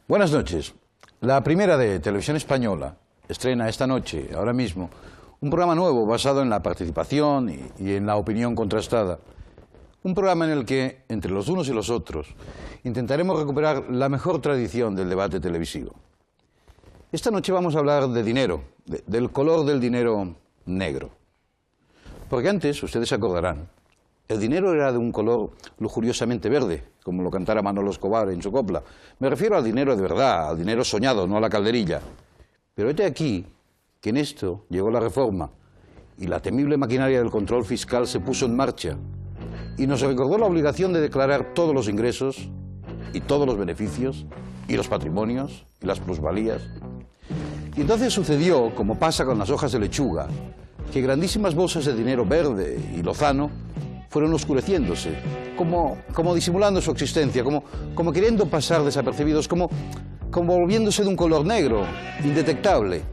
Buenas noches. La Primera de Televisión Española estrena esta noche, ahora mismo, un programa nuevo basado en la participación y en la opinión contrastada. Un programa en el que, entre los unos y los otros, intentaremos recuperar la mejor tradición del debate televisivo. Esta noche vamos a hablar de dinero, del color del dinero negro. Porque antes, ustedes se acordarán, el dinero era de un color lujuriosamente verde, como lo cantara Manolo Escobar en su copla. Me refiero al dinero de verdad, al dinero soñado, no a la calderilla. Pero hete aquí que en esto llegó la reforma y la temible maquinaria del control fiscal se puso en marcha y nos recordó la obligación de declarar todos los ingresos y todos los beneficios y los patrimonios y las plusvalías. Y entonces sucedió, como pasa con las hojas de lechuga, que grandísimas bolsas de dinero verde y lozano fueron oscureciéndose, como disimulando su existencia, como queriendo pasar desapercibidos, como volviéndose de un color negro, indetectable.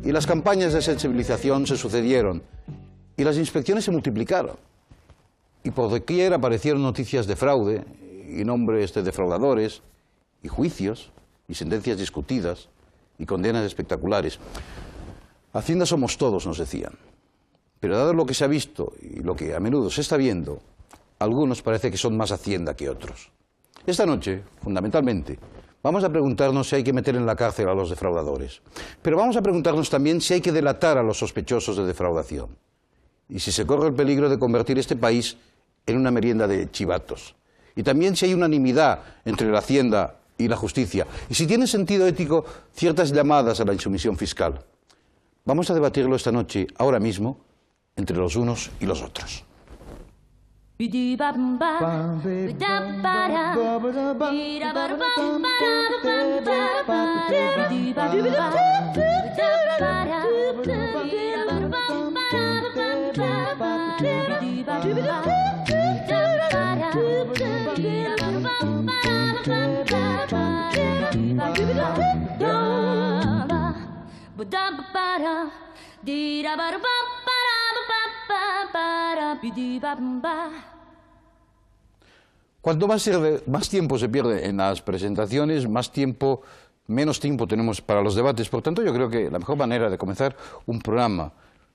Y las campañas de sensibilización se sucedieron, y las inspecciones se multiplicaron. Y por doquier aparecieron noticias de fraude, y nombres de defraudadores, y juicios, y sentencias discutidas, y condenas espectaculares. Hacienda somos todos, nos decían. Pero dado lo que se ha visto y lo que a menudo se está viendo, algunos parece que son más Hacienda que otros. Esta noche, fundamentalmente, vamos a preguntarnos si hay que meter en la cárcel a los defraudadores. Pero vamos a preguntarnos también si hay que delatar a los sospechosos de defraudación. Y si se corre el peligro de convertir este país en una merienda de chivatos. Y también si hay unanimidad entre la Hacienda y la justicia. Y si tiene sentido ético ciertas llamadas a la insumisión fiscal. Vamos a debatirlo esta noche, ahora mismo, entre los unos y los otros. Cuanto más tiempo se pierde en las presentaciones, menos tiempo tenemos para los debates. Por tanto, yo creo que la mejor manera de comenzar un programa,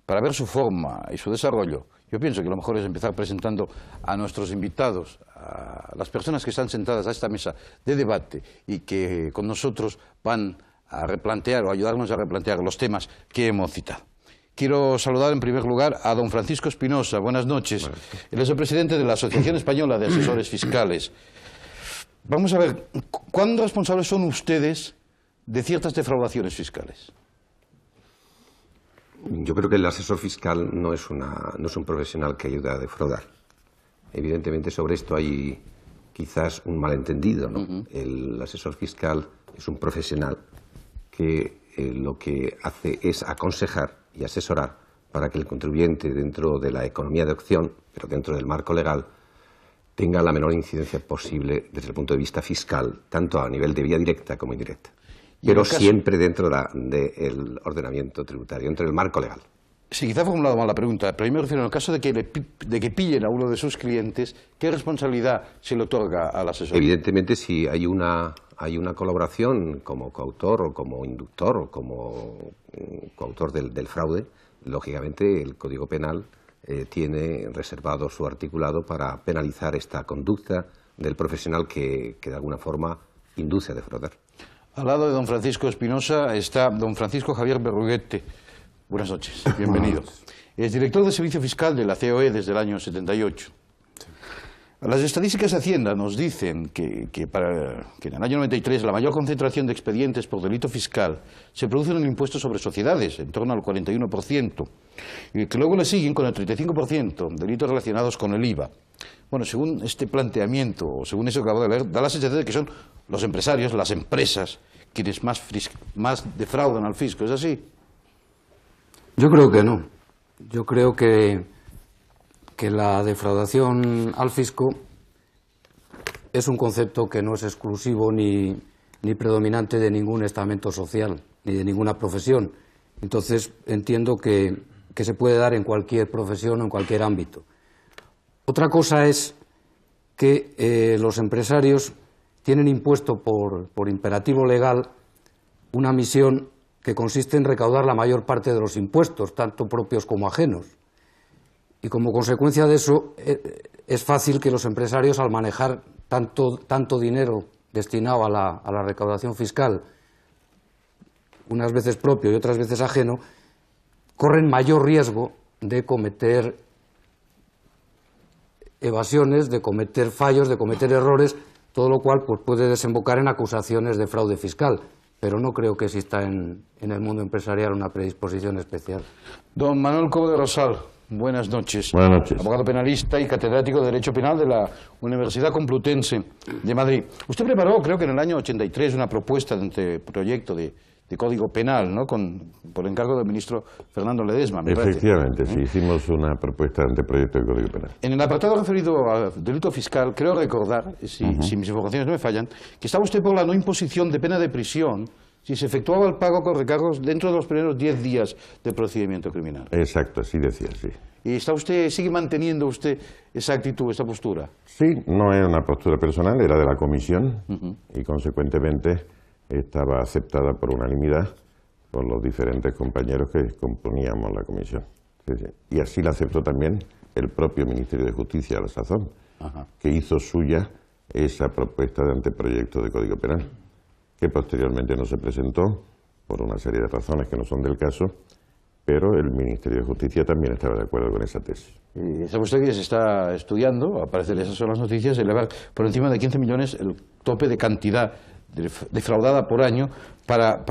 para ver su forma y su desarrollo, yo pienso que lo mejor es empezar presentando a nuestros invitados, a las personas que están sentadas a esta mesa de debate y que con nosotros van a replantear o ayudarnos a replantear los temas que hemos citado. Quiero saludar en primer lugar a don Francisco Espinosa. Buenas noches. Él es el presidente de la Asociación Española de Asesores Fiscales. Vamos a ver, ¿cuán responsables son ustedes de ciertas defraudaciones fiscales? Yo creo que el asesor fiscal no es un profesional que ayude a defraudar. Evidentemente sobre esto hay quizás un malentendido, ¿no? El asesor fiscal es un profesional que lo que hace es aconsejar y asesorar para que el contribuyente, dentro de la economía de opción, pero dentro del marco legal, tenga la menor incidencia posible desde el punto de vista fiscal, tanto a nivel de vía directa como indirecta, pero siempre dentro del ordenamiento tributario, dentro del marco legal. Sí, quizá he formulado mal la pregunta, pero yo me refiero en el caso de que pillen a uno de sus clientes, ¿qué responsabilidad se le otorga al asesor? Evidentemente, si hay una colaboración como coautor o como inductor o como coautor del fraude, lógicamente el Código Penal tiene reservado su articulado para penalizar esta conducta del profesional que de alguna forma induce a defraudar. Al lado de don Francisco Espinosa está don Francisco Javier Berruguete. Buenas noches, bienvenido. Es director de Servicio Fiscal de la COE desde el año 78. Las estadísticas de Hacienda nos dicen que en el año 93 la mayor concentración de expedientes por delito fiscal se produce en el impuesto sobre sociedades, en torno al 41%, y que luego le siguen con el 35% delitos relacionados con el IVA. Bueno, según este planteamiento, o según eso que acabo de leer, da la sensación de que son los empresarios, las empresas, quienes más defraudan al fisco. ¿Es así? Yo creo que no. Yo creo que la defraudación al fisco es un concepto que no es exclusivo ni predominante de ningún estamento social, ni de ninguna profesión, Entonces entiendo que se puede dar en cualquier profesión o en cualquier ámbito. Otra cosa es que los empresarios tienen impuesto por imperativo legal una misión que consiste en recaudar la mayor parte de los impuestos, tanto propios como ajenos. Y como consecuencia de eso, es fácil que los empresarios, al manejar tanto dinero destinado a la recaudación fiscal, unas veces propio y otras veces ajeno, corren mayor riesgo de cometer evasiones, de cometer fallos, de cometer errores, todo lo cual pues, puede desembocar en acusaciones de fraude fiscal. Pero no creo que exista en el mundo empresarial una predisposición especial. Don Manuel Cobo de Rosal, buenas noches. Buenas noches. Abogado penalista y catedrático de Derecho Penal de la Universidad Complutense de Madrid. Usted preparó, creo que en el año 83, una propuesta de anteproyecto de Código Penal, ¿no? Por encargo del ministro Fernando Ledesma, me parece. Efectivamente, sí, hicimos una propuesta de anteproyecto de Código Penal. En el apartado referido al delito fiscal, creo recordar, si mis informaciones no me fallan, que estaba usted por la no imposición de pena de prisión si se efectuaba el pago con recargos dentro de los primeros 10 días del procedimiento criminal. Exacto, así decía, sí. ¿Y sigue manteniendo usted esa actitud, esa postura? Sí, no era una postura personal, era de la comisión y consecuentemente estaba aceptada por unanimidad por los diferentes compañeros que componíamos la comisión. Sí, sí. Y así la aceptó también el propio Ministerio de Justicia a la sazón, que hizo suya esa propuesta de anteproyecto de Código Penal, que posteriormente no se presentó por una serie de razones que no son del caso, pero el Ministerio de Justicia también estaba de acuerdo con esa tesis. Y sabe usted que se está estudiando, al parecer esas son las noticias, elevar por encima de 15 millones el tope de cantidad defraudada por año para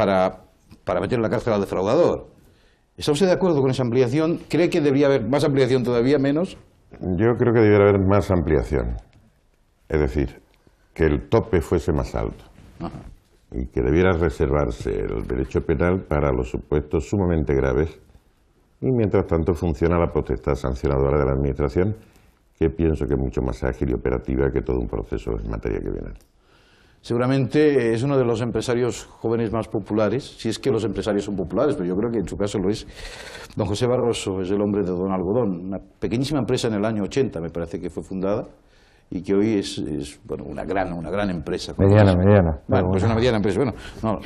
meter en la cárcel al defraudador. ¿Está usted de acuerdo con esa ampliación? ¿Cree que debería haber más ampliación todavía, menos? Yo creo que debería haber más ampliación. Es decir, que el tope fuese más alto. Y que debiera reservarse el derecho penal para los supuestos sumamente graves. Y mientras tanto funciona la potestad sancionadora de la Administración, que pienso que es mucho más ágil y operativa que todo un proceso en materia criminal. Seguramente es uno de los empresarios jóvenes más populares, si es que los empresarios son populares, pero yo creo que en su caso lo es. Don José Barroso es el hombre de Don Algodón, una pequeñísima empresa en el año 80, me parece que fue fundada, y que hoy es bueno, una gran empresa. Mediana. Bueno, pues una mediana empresa. Bueno, no,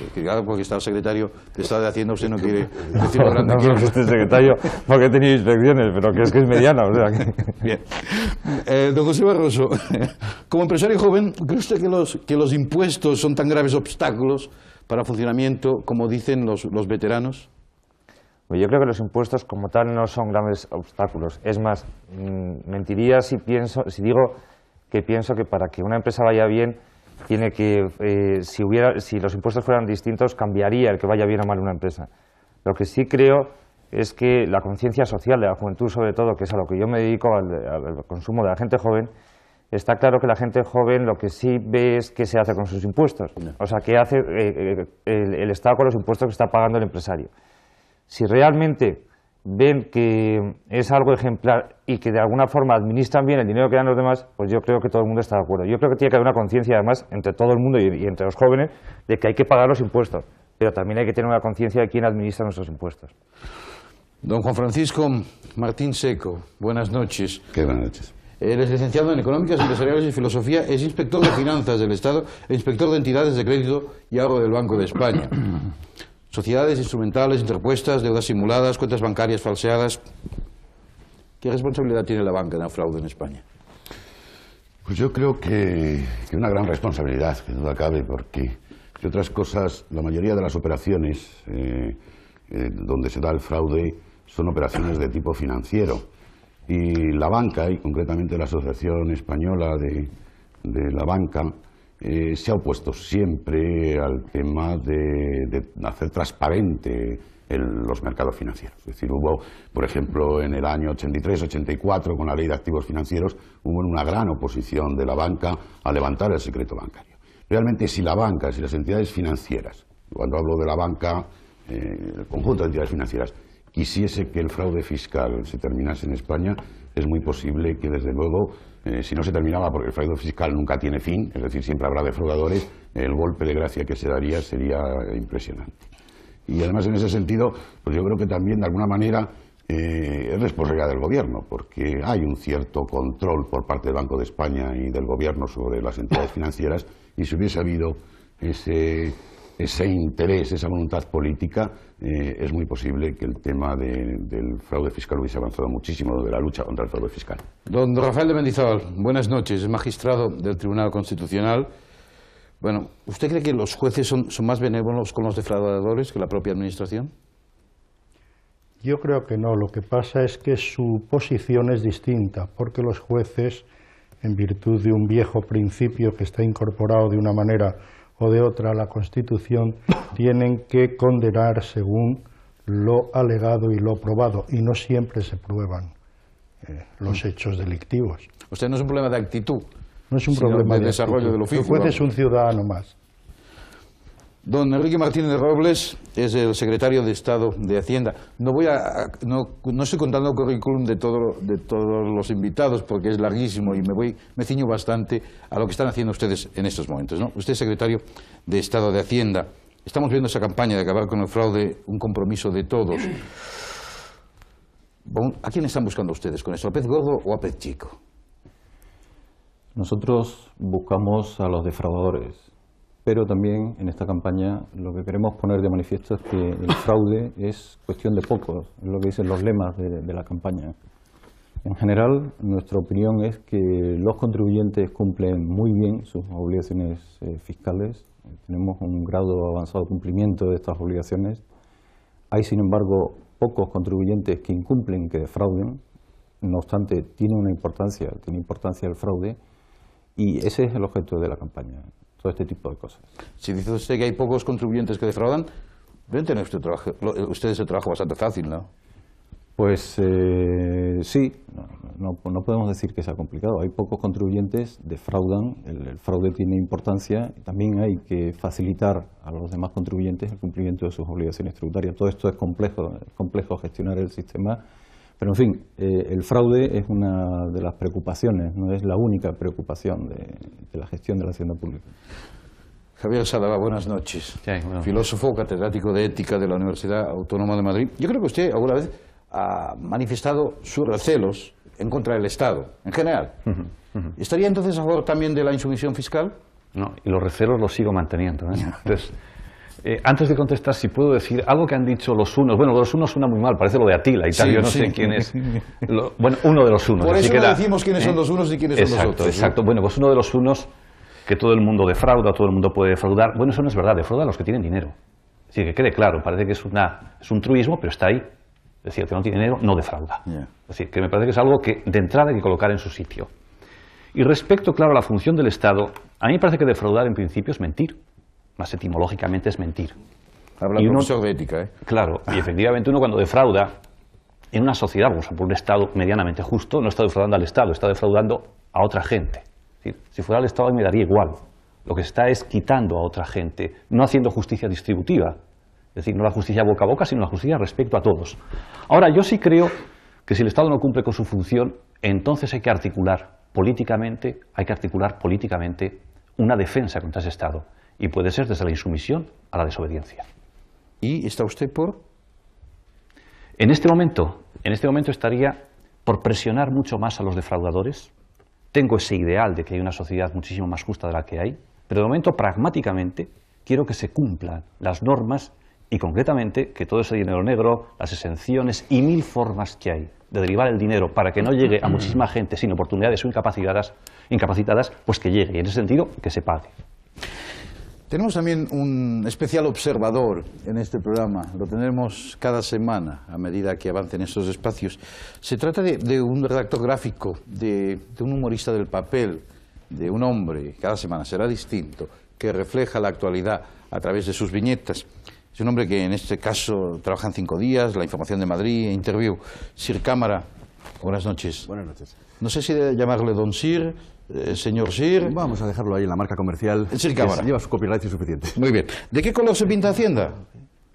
porque está el secretario de Estado de Hacienda, usted no quiere decir lo grande. No, no, usted es secretario porque he tenido inspecciones, pero que es mediana. O sea que... Bien. Don José Barroso, como empresario joven, ¿cree usted que los impuestos son tan graves obstáculos para el funcionamiento como dicen los veteranos? Pues yo creo que los impuestos como tal no son grandes obstáculos. Es más, mentiría si digo que pienso que para que una empresa vaya bien, tiene que, si los impuestos fueran distintos, cambiaría el que vaya bien o mal una empresa. Lo que sí creo es que la conciencia social de la juventud, sobre todo, que es a lo que yo me dedico, al consumo de la gente joven, está claro que la gente joven lo que sí ve es qué se hace con sus impuestos. O sea, qué hace el Estado con los impuestos que está pagando el empresario. Si realmente ven que es algo ejemplar y que de alguna forma administran bien el dinero que dan los demás, pues yo creo que todo el mundo está de acuerdo. Yo creo que tiene que haber una conciencia, además, entre todo el mundo y entre los jóvenes, de que hay que pagar los impuestos, pero también hay que tener una conciencia de quién administra nuestros impuestos. Don Juan Francisco Martín Seco, buenas noches. Qué buenas noches. Él es licenciado en Económicas, Empresariales y Filosofía, es inspector de Finanzas del Estado e inspector de Entidades de Crédito y Ahorro del Banco de España. Sociedades instrumentales, interpuestas, deudas simuladas, cuentas bancarias falseadas. ¿Qué responsabilidad tiene la banca en el fraude en España? Pues yo creo que una gran responsabilidad, que duda cabe, porque, entre otras cosas, la mayoría de las operaciones donde se da el fraude son operaciones de tipo financiero. Y la banca, y concretamente la Asociación Española de la Banca, se ha opuesto siempre al tema de hacer transparente los mercados financieros. Es decir, hubo, por ejemplo, en el año 83-84, con la Ley de Activos Financieros, hubo una gran oposición de la banca a levantar el secreto bancario. Realmente, si la banca, si las entidades financieras, cuando hablo de la banca, el conjunto de entidades financieras, quisiese que el fraude fiscal se terminase en España, es muy posible que, desde luego, si no se terminaba, porque el fraude fiscal nunca tiene fin, es decir, siempre habrá defraudadores, el golpe de gracia que se daría sería impresionante. Y además en ese sentido, pues yo creo que también de alguna manera es responsabilidad del Gobierno, porque hay un cierto control por parte del Banco de España y del Gobierno sobre las entidades financieras, y si hubiese habido ese interés, esa voluntad política, es muy posible que el tema del fraude fiscal hubiese avanzado muchísimo, de la lucha contra el fraude fiscal. Don Rafael de Mendizábal, buenas noches, es magistrado del Tribunal Constitucional. Bueno, ¿usted cree que los jueces son más benévolos con los defraudadores que la propia Administración? Yo creo que no. Lo que pasa es que su posición es distinta, porque los jueces, en virtud de un viejo principio que está incorporado de una manera o de otra a la Constitución, tienen que condenar según lo alegado y lo probado, y no siempre se prueban los hechos delictivos. O sea, no es un problema de actitud, No es un sino problema de desarrollo del oficio. El juez es un ciudadano más. Don Enrique Martínez de Robles es el secretario de Estado de Hacienda. No estoy contando el currículum de todos los invitados porque es larguísimo y me ciño bastante a lo que están haciendo ustedes en estos momentos, ¿no? Usted es secretario de Estado de Hacienda. Estamos viendo esa campaña de acabar con el fraude, un compromiso de todos. ¿A quién están buscando ustedes con eso? ¿A pez gordo o a pez chico? Nosotros buscamos a los defraudadores, pero también en esta campaña lo que queremos poner de manifiesto es que el fraude es cuestión de pocos, es lo que dicen los lemas de la campaña. En general, nuestra opinión es que los contribuyentes cumplen muy bien sus obligaciones fiscales, tenemos un grado avanzado de cumplimiento de estas obligaciones. Hay, sin embargo, pocos contribuyentes que incumplen, que defrauden, no obstante, tiene importancia el fraude, y ese es el objeto de la campaña, todo este tipo de cosas. Si dice usted que hay pocos contribuyentes que defraudan, deben tener ustedes el trabajo bastante fácil, ¿no? Pues sí, no podemos decir que sea complicado. Hay pocos contribuyentes, defraudan, el fraude tiene importancia, y también hay que facilitar a los demás contribuyentes el cumplimiento de sus obligaciones tributarias. Todo esto es complejo gestionar el sistema. Pero, en fin, el fraude es una de las preocupaciones, no es la única preocupación de la gestión de la hacienda pública. Javier Sadaba, buenas noches. Sí, bueno. Filósofo, catedrático de Ética de la Universidad Autónoma de Madrid. Yo creo que usted alguna vez ha manifestado sus recelos en contra del Estado, en general. ¿Estaría entonces a favor también de la insumisión fiscal? No, y los recelos los sigo manteniendo, ¿eh? Entonces, antes de contestar, si puedo decir algo que han dicho los unos. Bueno, los unos suena muy mal, parece lo de Atila y tal, yo no sé quién es. Bueno, uno de los unos. Por eso no decimos quiénes son los unos y quiénes son los otros. Exacto. Bueno, pues uno de los unos, que todo el mundo defrauda, todo el mundo puede defraudar. Bueno, eso no es verdad, defrauda a los que tienen dinero. Es decir, que quede claro, parece que es un truismo, pero está ahí. Es decir, el que no tiene dinero no defrauda. Es decir, que me parece que es algo que de entrada hay que colocar en su sitio. Y respecto, claro, a la función del Estado, a mí me parece que defraudar en principio es mentir. Más etimológicamente es mentir. Habla el profesor de ética, ¿eh? Claro, y efectivamente uno cuando defrauda en una sociedad, por ejemplo, un Estado medianamente justo, no está defraudando al Estado, está defraudando a otra gente. Es decir, si fuera al Estado a mí me daría igual. Lo que está es quitando a otra gente, no haciendo justicia distributiva. Es decir, no la justicia boca a boca, sino la justicia respecto a todos. Ahora, yo sí creo que si el Estado no cumple con su función, entonces hay que articular políticamente una defensa contra ese Estado. Y puede ser desde la insumisión a la desobediencia. ¿Y está usted por? En este momento estaría por presionar mucho más a los defraudadores. Tengo ese ideal de que hay una sociedad muchísimo más justa de la que hay, pero de momento, pragmáticamente, quiero que se cumplan las normas y, concretamente, que todo ese dinero negro, las exenciones y 1000 formas que hay de derivar el dinero para que no llegue a muchísima gente sin oportunidades o incapacitadas, pues que llegue. Y en ese sentido, que se pague. Tenemos también un especial observador en este programa, lo tendremos cada semana a medida que avancen estos espacios. Se trata de un redactor gráfico, de un humorista del papel, de un hombre, cada semana será distinto, que refleja la actualidad a través de sus viñetas. Es un hombre que en este caso trabaja en 5 días, La Información de Madrid, Interview. Sir Cámara, buenas noches. Buenas noches. No sé si de llamarle don Sir, señor Sir. Vamos a dejarlo ahí en la marca comercial. Sir Cámara. Lleva su copyright y suficiente. Muy bien. ¿De qué color se pinta Hacienda?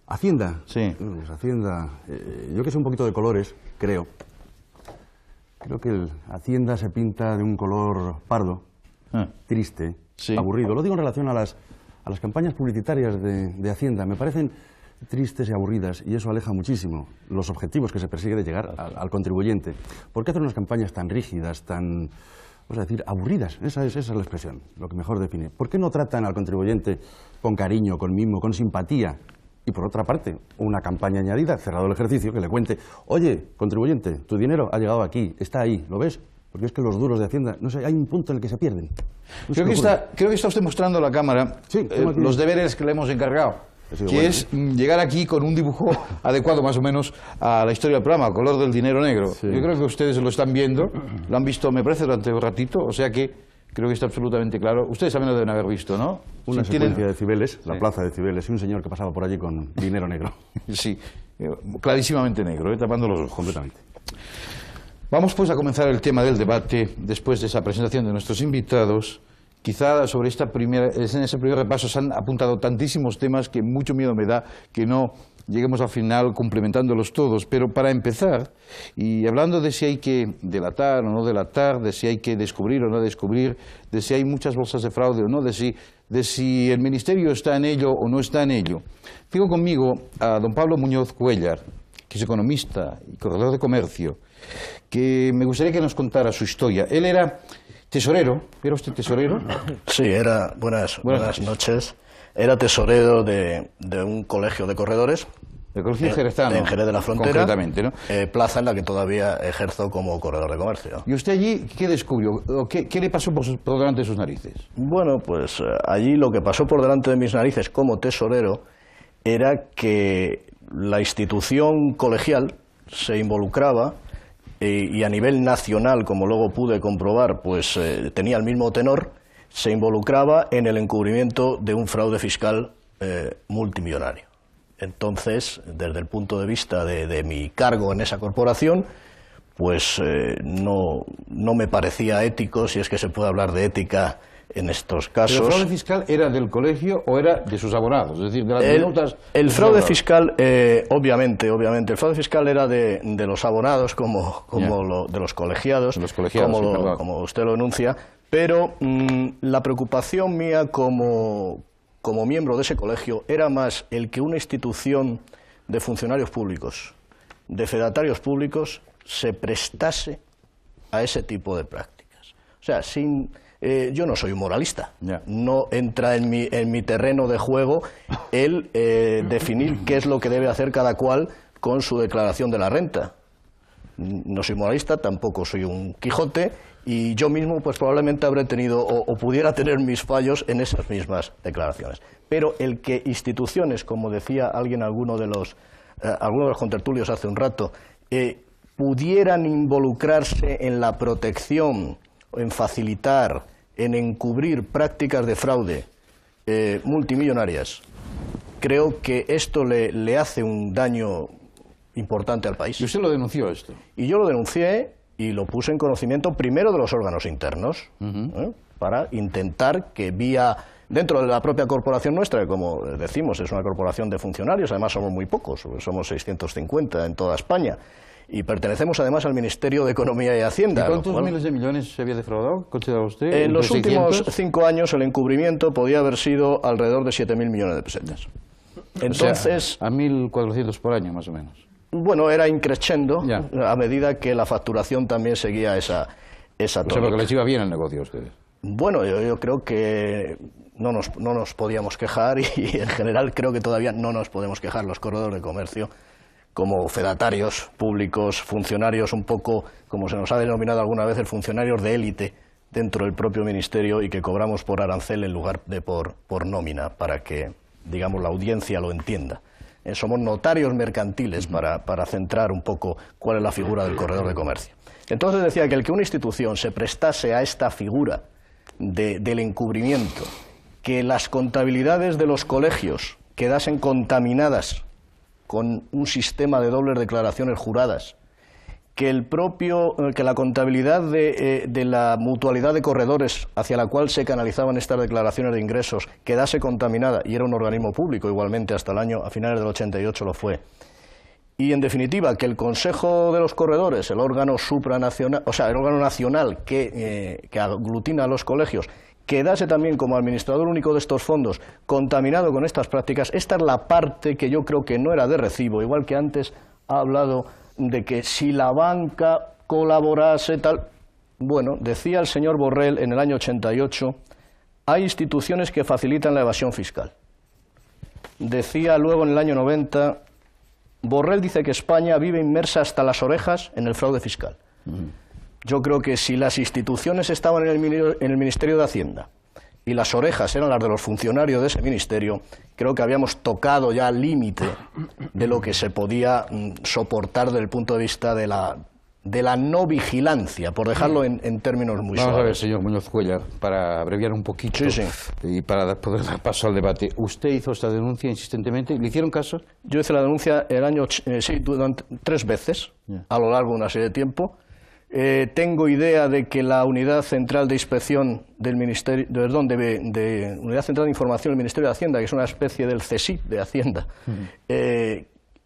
¿Hacienda? Sí. Pues Hacienda, yo que sé un poquito de colores, creo. Creo que Hacienda se pinta de un color pardo, triste, aburrido. Lo digo en relación a las campañas publicitarias de Hacienda. Me parecen tristes y aburridas, y eso aleja muchísimo los objetivos que se persigue de llegar al contribuyente. ¿Por qué hacer unas campañas tan rígidas, tan, vamos a decir, aburridas? Esa es la expresión, lo que mejor define. ¿Por qué no tratan al contribuyente con cariño, con mimo, con simpatía? Y por otra parte, una campaña añadida, cerrado el ejercicio, que le cuente: oye, contribuyente, tu dinero ha llegado aquí, está ahí, ¿lo ves? Porque es que los duros de Hacienda, no sé, hay un punto en el que se pierden. Creo que está usted mostrando a la cámara los deberes que le hemos encargado, que es llegar aquí con un dibujo adecuado más o menos a la historia del programa, al color del dinero negro. Sí. Yo creo que ustedes lo están viendo, lo han visto, me parece, durante un ratito, o sea que creo que está absolutamente claro. Ustedes también lo deben haber visto, ¿no? Una secuencia de Cibeles, la plaza de Cibeles, y un señor que pasaba por allí con dinero negro. Sí, clarísimamente negro, tapando los ojos. Completamente. Vamos pues a comenzar el tema del debate después de esa presentación de nuestros invitados. Quizá sobre en ese primer repaso se han apuntado tantísimos temas que mucho miedo me da que no lleguemos al final complementándolos todos. Pero para empezar, y hablando de si hay que delatar o no delatar, de si hay que descubrir o no descubrir, de si hay muchas bolsas de fraude o no, de si el Ministerio está en ello o no está en ello, tengo conmigo a don Pablo Muñoz Cuéllar, que es economista y corredor de comercio, que me gustaría que nos contara su historia. Él era tesorero. ¿Era usted tesorero? Sí, era. Buenas noches. Era tesorero de un colegio de corredores. ¿El colegio jerezano? En Jerez de la Frontera. Concretamente, ¿no? Plaza en la que todavía ejerzo como corredor de comercio. ¿Y usted allí qué descubrió? ¿Qué le pasó por delante de sus narices? Bueno, pues allí lo que pasó por delante de mis narices como tesorero era que la institución colegial se involucraba y a nivel nacional, como luego pude comprobar, pues tenía el mismo tenor, se involucraba en el encubrimiento de un fraude fiscal multimillonario. Entonces, desde el punto de vista de mi cargo en esa corporación, pues no me parecía ético, si es que se puede hablar de ética en estos casos. ¿Pero el fraude fiscal era del colegio o era de sus abonados? Es decir, de las minutas. El fraude fiscal, obviamente, el fraude fiscal era de los abonados, de los colegiados, como usted lo enuncia, pero la preocupación mía como miembro de ese colegio era más el que una institución de funcionarios públicos, de fedatarios públicos, se prestase a ese tipo de prácticas. O sea, yo no soy un moralista, no entra en mi terreno de juego el definir qué es lo que debe hacer cada cual con su declaración de la renta. No soy moralista, tampoco soy un Quijote, y yo mismo pues probablemente habré tenido o pudiera tener mis fallos en esas mismas declaraciones. Pero el que instituciones, como decía alguno de los contertulios hace un rato, pudieran involucrarse en la protección, en facilitar, en encubrir prácticas de fraude multimillonarias, creo que esto le hace un daño importante al país. ¿Y usted lo denunció esto? Y yo lo denuncié y lo puse en conocimiento primero de los órganos internos, para intentar que dentro de la propia corporación nuestra, que como decimos es una corporación de funcionarios, además somos muy pocos, somos 650 en toda España, y pertenecemos además al Ministerio de Economía y Hacienda. ¿Y cuántos miles de millones se había defraudado, considera usted? En los últimos 5 años el encubrimiento podía haber sido alrededor de 7.000 millones de pesetas. O Entonces, sea, a 1.400 por año, más o menos. Bueno, era increciendo a medida que la facturación también seguía esa tónica. O sea, porque les iba bien el negocio a ustedes. Bueno, yo creo que no nos podíamos quejar y en general creo que todavía no nos podemos quejar los corredores de comercio como fedatarios públicos, funcionarios un poco, como se nos ha denominado alguna vez, funcionarios de élite dentro del propio ministerio y que cobramos por arancel en lugar de por nómina, para que, digamos, la audiencia lo entienda. Somos notarios mercantiles para centrar un poco cuál es la figura del corredor de comercio. Entonces decía que el que una institución se prestase a esta figura del encubrimiento, que las contabilidades de los colegios quedasen contaminadas con un sistema de dobles declaraciones juradas, que la contabilidad de la mutualidad de corredores hacia la cual se canalizaban estas declaraciones de ingresos quedase contaminada, y era un organismo público igualmente hasta a finales del 88 lo fue. Y en definitiva, que el Consejo de los Corredores, el órgano supranacional, o sea, el órgano nacional que aglutina a los colegios, quedase también como administrador único de estos fondos contaminado con estas prácticas, esta es la parte que yo creo que no era de recibo, igual que antes ha hablado de que si la banca colaborase tal. Bueno, decía el señor Borrell en el año 88, hay instituciones que facilitan la evasión fiscal. Decía luego en el año 90, Borrell dice que España vive inmersa hasta las orejas en el fraude fiscal. Yo creo que si las instituciones estaban en el Ministerio de Hacienda y las orejas eran las de los funcionarios de ese ministerio, creo que habíamos tocado ya el límite de lo que se podía soportar desde el punto de vista de la no vigilancia, por dejarlo en términos muy suaves. Vamos a ver, señor Muñoz Cuéllar, para abreviar un poquito y para poder dar paso al debate. ¿Usted hizo esta denuncia insistentemente? ¿Le hicieron caso? Yo hice la denuncia el año, durante 3 veces, a lo largo de una serie de tiempo. Tengo idea de que la Unidad Central de Inspección del Ministerio, Unidad Central de Información del Ministerio de Hacienda, que es una especie del CSIC de Hacienda,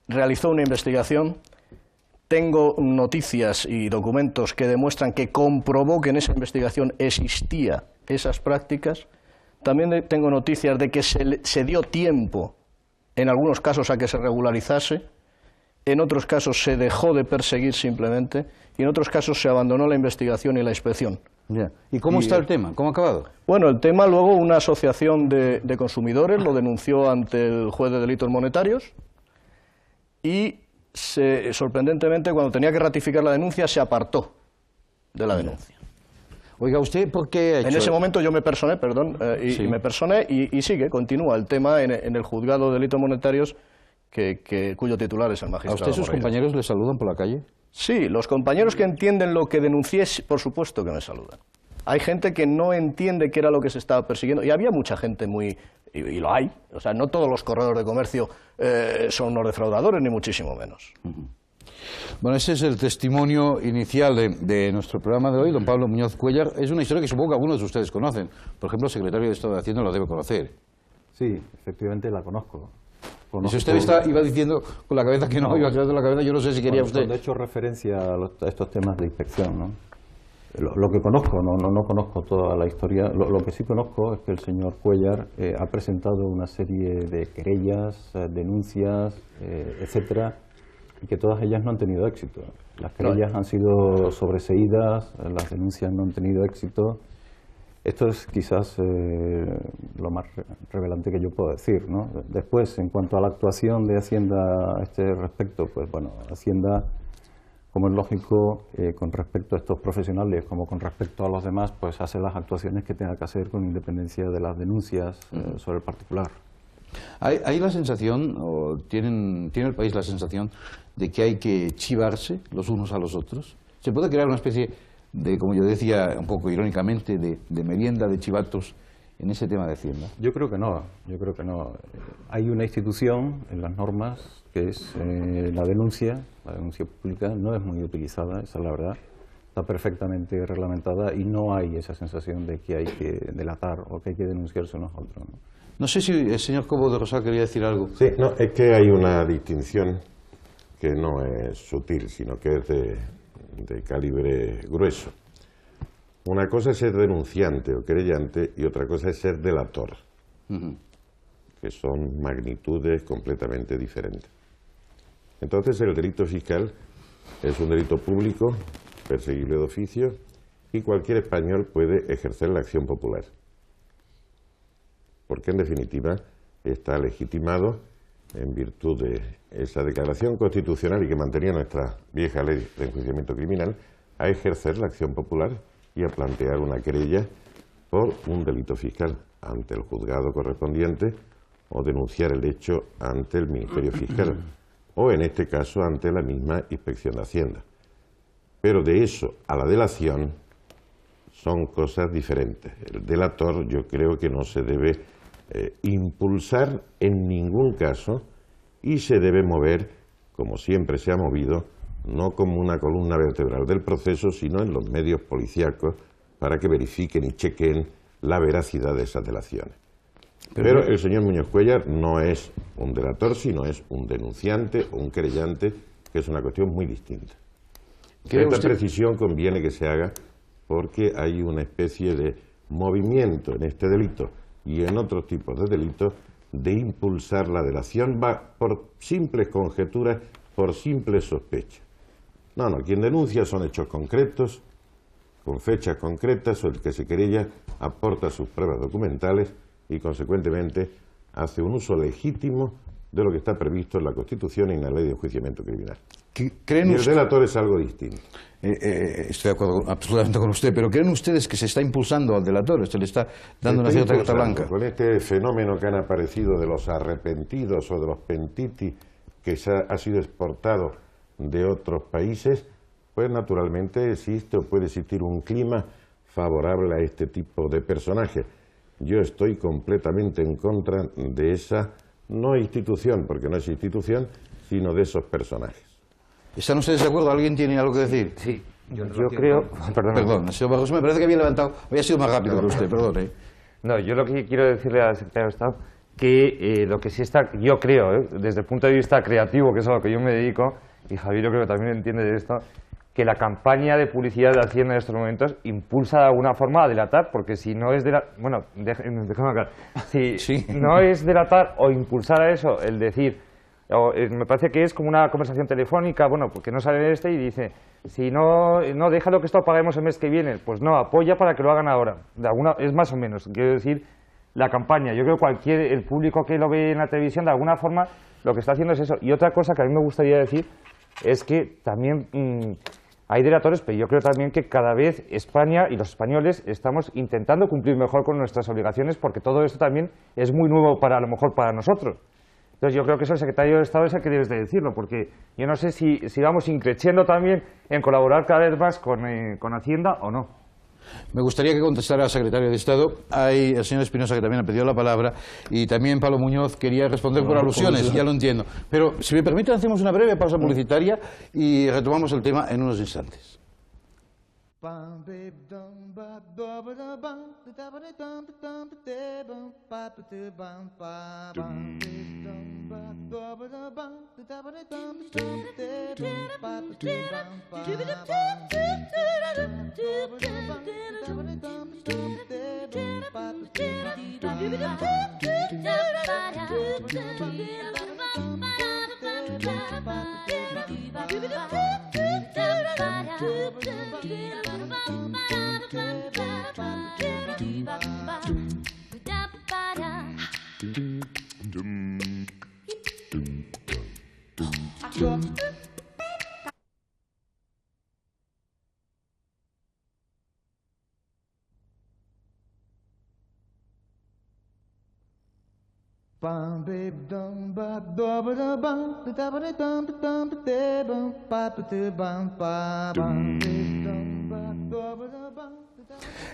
realizó una investigación. Tengo noticias y documentos que demuestran que comprobó que en esa investigación existían esas prácticas. También tengo noticias de que se dio tiempo, en algunos casos, a que se regularizase. En otros casos se dejó de perseguir simplemente, y en otros casos se abandonó la investigación y la inspección. ¿Y cómo está el tema? ¿Cómo ha acabado? Bueno, el tema luego una asociación de consumidores lo denunció ante el juez de delitos monetarios y sorprendentemente cuando tenía que ratificar la denuncia se apartó de la denuncia. Oiga, ¿usted por qué ha hecho? En ese momento yo me personé, y continúa el tema en el juzgado de delitos monetarios cuyo titular es el magistrado. ¿A usted sus compañeros le saludan por la calle? Sí, los compañeros que entienden lo que denuncié, por supuesto que me saludan. Hay gente que no entiende qué era lo que se estaba persiguiendo, y había mucha gente y lo hay, o sea, no todos los corredores de comercio son unos defraudadores, ni muchísimo menos. Bueno, ese es el testimonio inicial de nuestro programa de hoy, don Pablo Muñoz Cuéllar. Es una historia que supongo que algunos de ustedes conocen. Por ejemplo, el secretario de Estado de Hacienda lo debe conocer. Sí, efectivamente la conozco. Y si usted iba diciendo con la cabeza que no iba a crear de la cabeza, yo no sé si quería usted. Cuando he hecho referencia a estos temas de inspección, ¿no? Lo que conozco, no conozco toda la historia, lo que sí conozco es que el señor Cuéllar ha presentado una serie de querellas, denuncias, etcétera, y que todas ellas no han tenido éxito. Las querellas han sido sobreseídas, las denuncias no han tenido éxito. Esto es quizás lo más revelante que yo puedo decir, ¿no? Después, en cuanto a la actuación de Hacienda a este respecto, pues bueno, Hacienda, como es lógico, con respecto a estos profesionales, como con respecto a los demás, pues hace las actuaciones que tenga que hacer con independencia de las denuncias sobre el particular. ¿Hay la sensación, o tiene el país la sensación, de que hay que chivarse los unos a los otros? ¿Se puede crear una especie de, como yo decía un poco irónicamente, de merienda de chivatos en ese tema de Hacienda? Yo creo que no, Hay una institución en las normas que es la denuncia pública, no es muy utilizada, esa es la verdad, está perfectamente reglamentada y no hay esa sensación de que hay que delatar o que hay que denunciarse unos a otros, ¿no? No sé si el señor Cobo de Rosal quería decir algo. Sí, no, es que hay una distinción que no es sutil, sino que es de calibre grueso. Una cosa es ser denunciante o querellante y otra cosa es ser delator, que son magnitudes completamente diferentes. Entonces el delito fiscal es un delito público, perseguible de oficio, y cualquier español puede ejercer la acción popular, porque en definitiva está legitimado en virtud de esa declaración constitucional y que mantenía nuestra vieja ley de enjuiciamiento criminal, a ejercer la acción popular y a plantear una querella por un delito fiscal ante el juzgado correspondiente o denunciar el hecho ante el Ministerio Fiscal o en este caso ante la misma Inspección de Hacienda. Pero de eso a la delación son cosas diferentes. El delator yo creo que no se debe impulsar en ningún caso y se debe mover, como siempre se ha movido, no como una columna vertebral del proceso, sino en los medios policíacos para que verifiquen y chequen la veracidad de esas delaciones. Pero el señor Muñoz Cuéllar no es un delator, sino es un denunciante o un querellante, que es una cuestión muy distinta. Esta precisión conviene que se haga porque hay una especie de movimiento en este delito y en otros tipos de delitos de impulsar la delación va por simples conjeturas, por simples sospechas. No, quien denuncia son hechos concretos, con fechas concretas, o el que se querella aporta sus pruebas documentales y, consecuentemente, hace un uso legítimo de lo que está previsto en la Constitución y en la Ley de Enjuiciamiento Criminal. Y el delator es algo distinto. Estoy de acuerdo absolutamente con usted, pero ¿creen ustedes que se está impulsando al delator? ¿Se le está dando una cierta carta blanca? Con este fenómeno que han aparecido de los arrepentidos o de los pentiti que ha sido exportado de otros países, pues naturalmente existe o puede existir un clima favorable a este tipo de personajes. Yo estoy completamente en contra de esa, no institución, porque no es institución, sino de esos personajes. ¿Están ustedes de acuerdo? ¿Alguien tiene algo que decir? Sí, yo creo... Perdón, señor Barroso, me parece que había levantado... Había sido más rápido que usted, perdón. No, yo lo que quiero decirle al secretario de Estado, que lo que sí está, yo creo, desde el punto de vista creativo, que es a lo que yo me dedico, y Javier yo creo que también entiende de esto, que la campaña de publicidad de Hacienda en estos momentos impulsa de alguna forma a delatar, porque si no es delatar... Bueno, déjame aclarar. Si no es delatar o impulsar a eso, el decir... me parece que es como una conversación telefónica, bueno, porque no sale y dice, si no, déjalo que esto lo paguemos el mes que viene, pues no, apoya para que lo hagan ahora. Es más o menos, quiero decir, la campaña. Yo creo que el público que lo ve en la televisión, de alguna forma, lo que está haciendo es eso. Y otra cosa que a mí me gustaría decir es que también hay delatores, pero yo creo también que cada vez España y los españoles estamos intentando cumplir mejor con nuestras obligaciones, porque todo esto también es muy nuevo a lo mejor para nosotros. Entonces yo creo que eso el secretario de Estado es el que debes de decirlo, porque yo no sé si vamos increciendo también en colaborar cada vez más con Hacienda o no. Me gustaría que contestara al secretario de Estado. Hay el señor Espinosa, que también ha pedido la palabra, y también Pablo Muñoz quería responder por alusiones, ya lo entiendo. Pero si me permiten, hacemos una breve pausa publicitaria y retomamos el tema en unos instantes.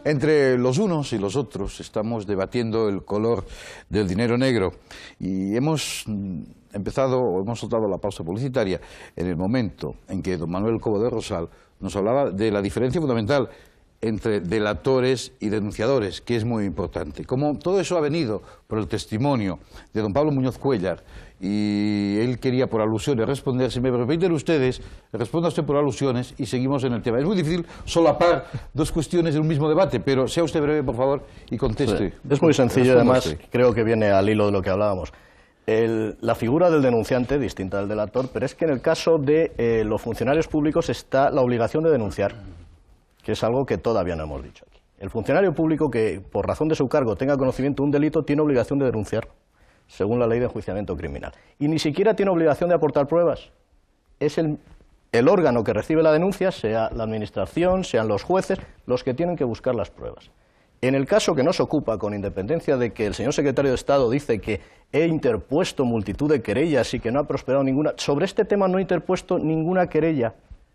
Entre los unos y los otros estamos debatiendo el color del dinero negro y hemos soltado la pausa publicitaria en el momento en que don Manuel Cobo de Rosal nos hablaba de la diferencia fundamental entre delatores y denunciadores, que es muy importante. Como todo eso ha venido por el testimonio de don Pablo Muñoz Cuéllar, y él quería por alusiones responder, si me permiten ustedes, responda usted por alusiones y seguimos en el tema. Es muy difícil solapar dos cuestiones en un mismo debate, pero sea usted breve, por favor, y conteste. Sí, es muy sencillo, además, creo que viene al hilo de lo que hablábamos. La figura del denunciante, distinta del delator, pero es que en el caso de los funcionarios públicos está la obligación de denunciar, que es algo que todavía no hemos dicho aquí. El funcionario público que, por razón de su cargo, tenga conocimiento de un delito, tiene obligación de denunciar, según la Ley de Enjuiciamiento Criminal. Y ni siquiera tiene obligación de aportar pruebas. Es el órgano que recibe la denuncia, sea la Administración, sean los jueces, los que tienen que buscar las pruebas. En el caso que nos ocupa, con independencia de que el señor secretario de Estado dice que he interpuesto multitud de querellas y que no ha prosperado ninguna, sobre este tema no he interpuesto ninguna querella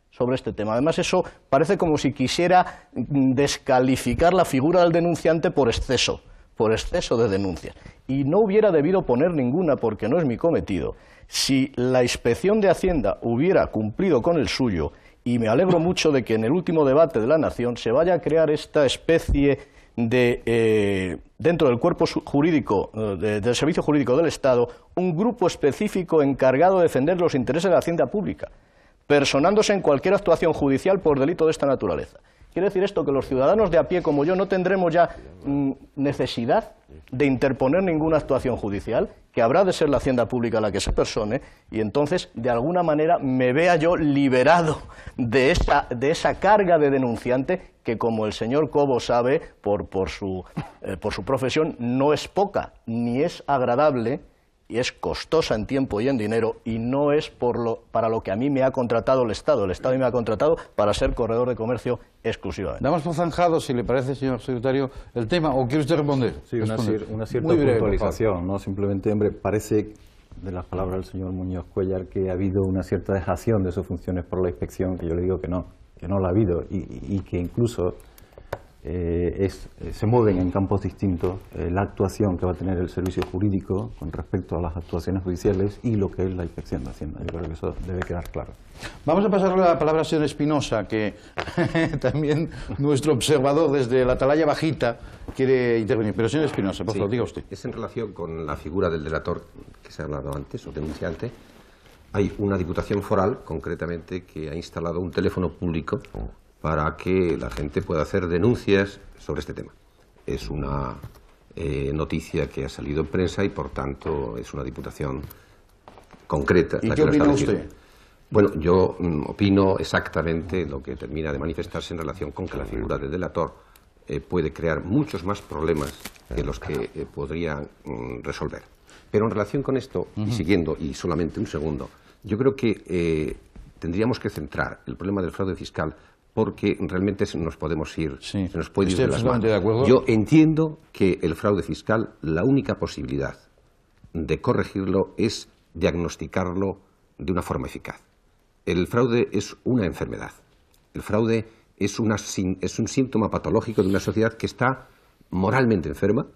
sobre este tema. Además, eso parece como si quisiera descalificar la figura del denunciante por exceso de denuncias. Y no hubiera debido poner ninguna, porque no es mi cometido. Si la Inspección de Hacienda hubiera cumplido con el suyo, y me alegro mucho de que en el último debate de la Nación se vaya a crear esta especie de, dentro del cuerpo jurídico, del Servicio Jurídico del Estado, un grupo específico encargado de defender los intereses de la Hacienda Pública, personándose en cualquier actuación judicial por delito de esta naturaleza. Quiere decir esto que los ciudadanos de a pie como yo no tendremos ya necesidad de interponer ninguna actuación judicial, que habrá de ser la hacienda pública la que se persone, y entonces de alguna manera me vea yo liberado de esa carga de denunciante que, como el señor Cobo sabe por su profesión, no es poca ni es agradable, y es costosa en tiempo y en dinero, y no es para lo que a mí me ha contratado el Estado. El Estado me ha contratado para ser corredor de comercio exclusivamente. Damos por zanjado, si le parece, señor secretario, el tema, ¿o quiere usted responder? Sí, una cierta puntualización, ¿no? Simplemente, hombre, parece, de las palabras del señor Muñoz Cuéllar, que ha habido una cierta dejación de sus funciones por la inspección, que yo le digo que no la ha habido, y que incluso se mueven en campos distintos la actuación que va a tener el servicio jurídico con respecto a las actuaciones judiciales y lo que es la inspección de Hacienda. Yo creo que eso debe quedar claro. Vamos a pasarle la palabra al señor Espinosa, que también nuestro observador desde la atalaya bajita quiere intervenir. Pero señor Espinosa, por favor, diga usted. Es en relación con la figura del delator que se ha hablado antes, o denunciante. Hay una diputación foral, concretamente, que ha instalado un teléfono público para que la gente pueda hacer denuncias sobre este tema. Es una noticia que ha salido en prensa y, por tanto, es una diputación concreta. ¿Y qué opina usted? Bueno, yo opino exactamente lo que termina de manifestarse en relación con que la figura del delator puede crear muchos más problemas que los que podría resolver. Pero en relación con esto, y siguiendo, y solamente un segundo, yo creo que tendríamos que centrar el problema del fraude fiscal, porque realmente nos podemos ir, se nos puede ir de las manos. De acuerdo. Yo entiendo que el fraude fiscal, la única posibilidad de corregirlo es diagnosticarlo de una forma eficaz. El fraude es una enfermedad. El fraude es un síntoma patológico de una sociedad que está moralmente enferma,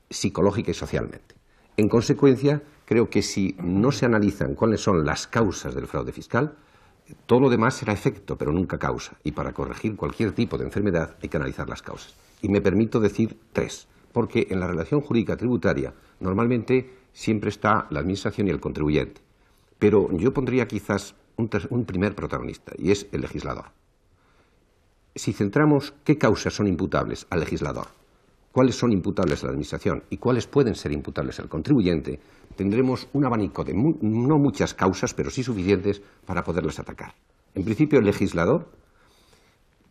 psicológica y socialmente. En consecuencia, creo que si no se analizan cuáles son las causas del fraude fiscal, todo lo demás será efecto, pero nunca causa. Y para corregir cualquier tipo de enfermedad hay que analizar las causas. Y me permito decir 3, porque en la relación jurídica tributaria normalmente siempre está la administración y el contribuyente. Pero yo pondría quizás un primer protagonista, y es el legislador. Si centramos qué causas son imputables al legislador, cuáles son imputables a la administración y cuáles pueden ser imputables al contribuyente, tendremos un abanico de no muchas causas, pero sí suficientes para poderlas atacar. En principio, el legislador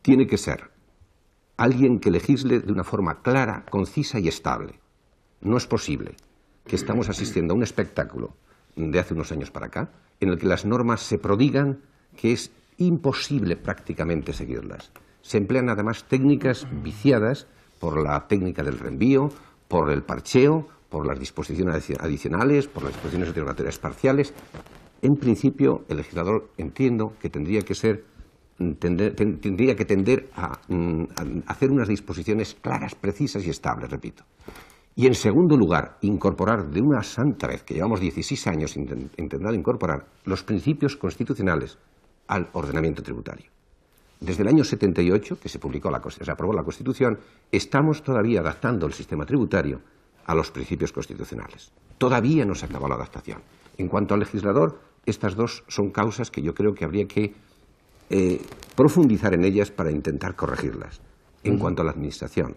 tiene que ser alguien que legisle de una forma clara, concisa y estable. No es posible que estamos asistiendo a un espectáculo de hace unos años para acá, en el que las normas se prodigan, que es imposible prácticamente seguirlas. Se emplean además técnicas viciadas por la técnica del reenvío, por el parcheo, por las disposiciones adicionales, por las disposiciones derogatorias parciales. En principio, el legislador entiendo que tendría que tender a hacer unas disposiciones claras, precisas y estables, repito. Y en segundo lugar, incorporar de una santa vez, que llevamos 16 años intentando incorporar, los principios constitucionales al ordenamiento tributario. Desde el año 78, que se aprobó la Constitución, estamos todavía adaptando el sistema tributario a los principios constitucionales. Todavía no se ha acabado la adaptación. En cuanto al legislador, estas dos son causas que yo creo que habría que profundizar en ellas para intentar corregirlas. En cuanto a la administración,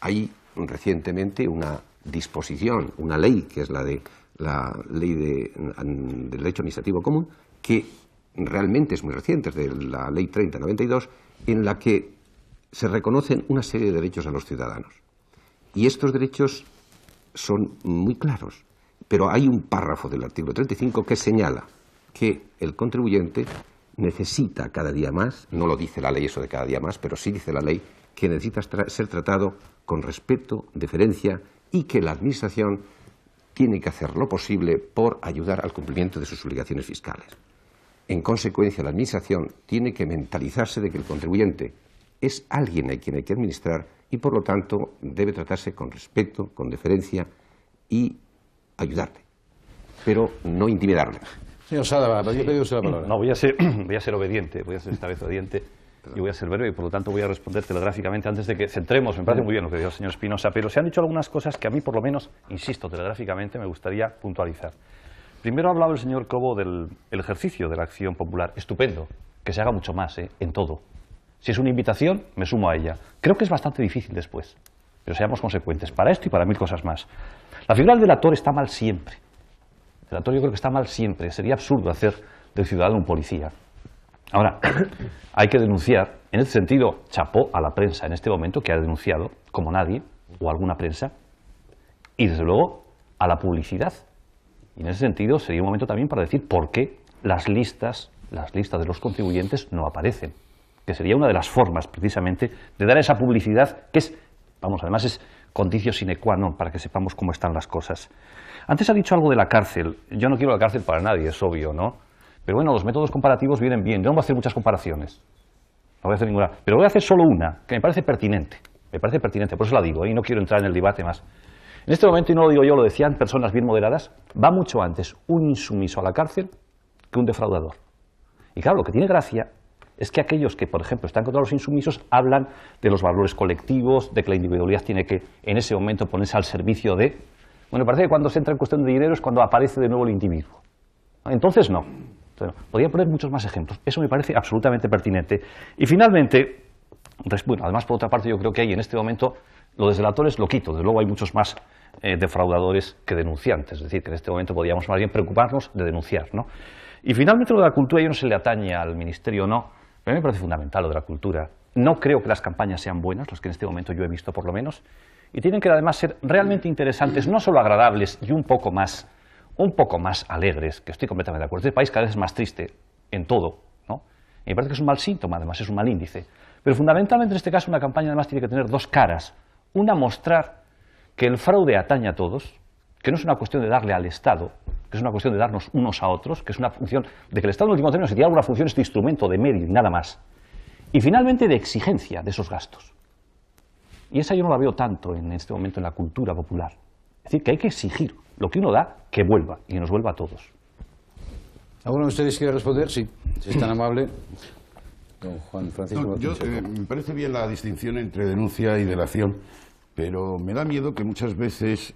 hay recientemente una disposición, una ley, que es la ley del derecho administrativo común, que realmente es muy reciente, es de la ley 30/92, en la que se reconocen una serie de derechos a los ciudadanos. Y estos derechos son muy claros, pero hay un párrafo del artículo 35 que señala que el contribuyente necesita cada día más, no lo dice la ley eso de cada día más, pero sí dice la ley que necesita ser tratado con respeto, deferencia, y que la Administración tiene que hacer lo posible por ayudar al cumplimiento de sus obligaciones fiscales. En consecuencia, la Administración tiene que mentalizarse de que el contribuyente es alguien a quien hay que administrar y, por lo tanto, debe tratarse con respeto, con deferencia y ayudarle, pero no intimidarle. Señor Sada, yo pedí usted la palabra. No, voy a ser obediente, voy a ser esta vez obediente y voy a ser breve y, por lo tanto, voy a responder telegráficamente antes de que centremos. Me parece muy bien lo que dijo el señor Espinosa, pero se han dicho algunas cosas que a mí, por lo menos, insisto, telegráficamente me gustaría puntualizar. Primero ha hablado el señor Cobo del ejercicio de la acción popular. Estupendo, que se haga mucho más, en todo. Si es una invitación, me sumo a ella. Creo que es bastante difícil después, pero seamos consecuentes para esto y para 1000 cosas más. La figura del delator está mal siempre. El delator yo creo que está mal siempre. Sería absurdo hacer del ciudadano un policía. Ahora, hay que denunciar. En ese sentido, chapó a la prensa en este momento, que ha denunciado, como nadie, o alguna prensa, y desde luego a la publicidad. Y en ese sentido sería un momento también para decir por qué las listas de los contribuyentes no aparecen, que sería una de las formas precisamente de dar esa publicidad que es, vamos, además es conditio sine qua non para que sepamos cómo están las cosas. Antes ha dicho algo de la cárcel. Yo no quiero la cárcel para nadie, es obvio, ¿no? Pero bueno, los métodos comparativos vienen bien. Yo no voy a hacer muchas comparaciones, no voy a hacer ninguna, pero voy a hacer solo una que me parece pertinente, por eso la digo, y no quiero entrar en el debate más. En este momento, y no lo digo yo, lo decían personas bien moderadas, va mucho antes un insumiso a la cárcel que un defraudador. Y claro, lo que tiene gracia es que aquellos que, por ejemplo, están contra los insumisos hablan de los valores colectivos, de que la individualidad tiene que, en ese momento, ponerse al servicio de... Bueno, parece que cuando se entra en cuestión de dinero es cuando aparece de nuevo el individuo. Entonces, no. Entonces, podría poner muchos más ejemplos. Eso me parece absolutamente pertinente. Y finalmente, bueno, además, por otra parte, yo creo que hay en este momento, lo de delatores lo quito. Desde luego hay muchos más defraudadores que denunciantes. Es decir, que en este momento podríamos más bien preocuparnos de denunciar, ¿no? Y finalmente lo de la cultura, yo no se le atañe al Ministerio o no, pero a mí me parece fundamental lo de la cultura. No creo que las campañas sean buenas, las que en este momento yo he visto por lo menos, y tienen que además ser realmente interesantes, no solo agradables y un poco más alegres, que estoy completamente de acuerdo. Este país cada vez es más triste en todo, ¿no? Y me parece que es un mal síntoma, además es un mal índice. Pero fundamentalmente en este caso una campaña además tiene que tener dos caras. Una, mostrar que el fraude atañe a todos, que no es una cuestión de darle al Estado, que es una cuestión de darnos unos a otros, que es una función de que el Estado en último término, si tiene alguna función, es de instrumento, de medio y nada más. Y finalmente de exigencia de esos gastos. Y esa yo no la veo tanto en este momento en la cultura popular. Es decir, que hay que exigir lo que uno da, que vuelva, y que nos vuelva a todos. ¿Alguno de ustedes quiere responder? Sí, si es tan amable. Don Juan Francisco. Me parece bien la distinción entre denuncia y delación, pero me da miedo que muchas veces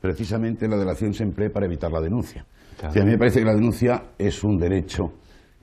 precisamente la delación se emplee para evitar la denuncia. Claro. O sea, a mí me parece que la denuncia es un derecho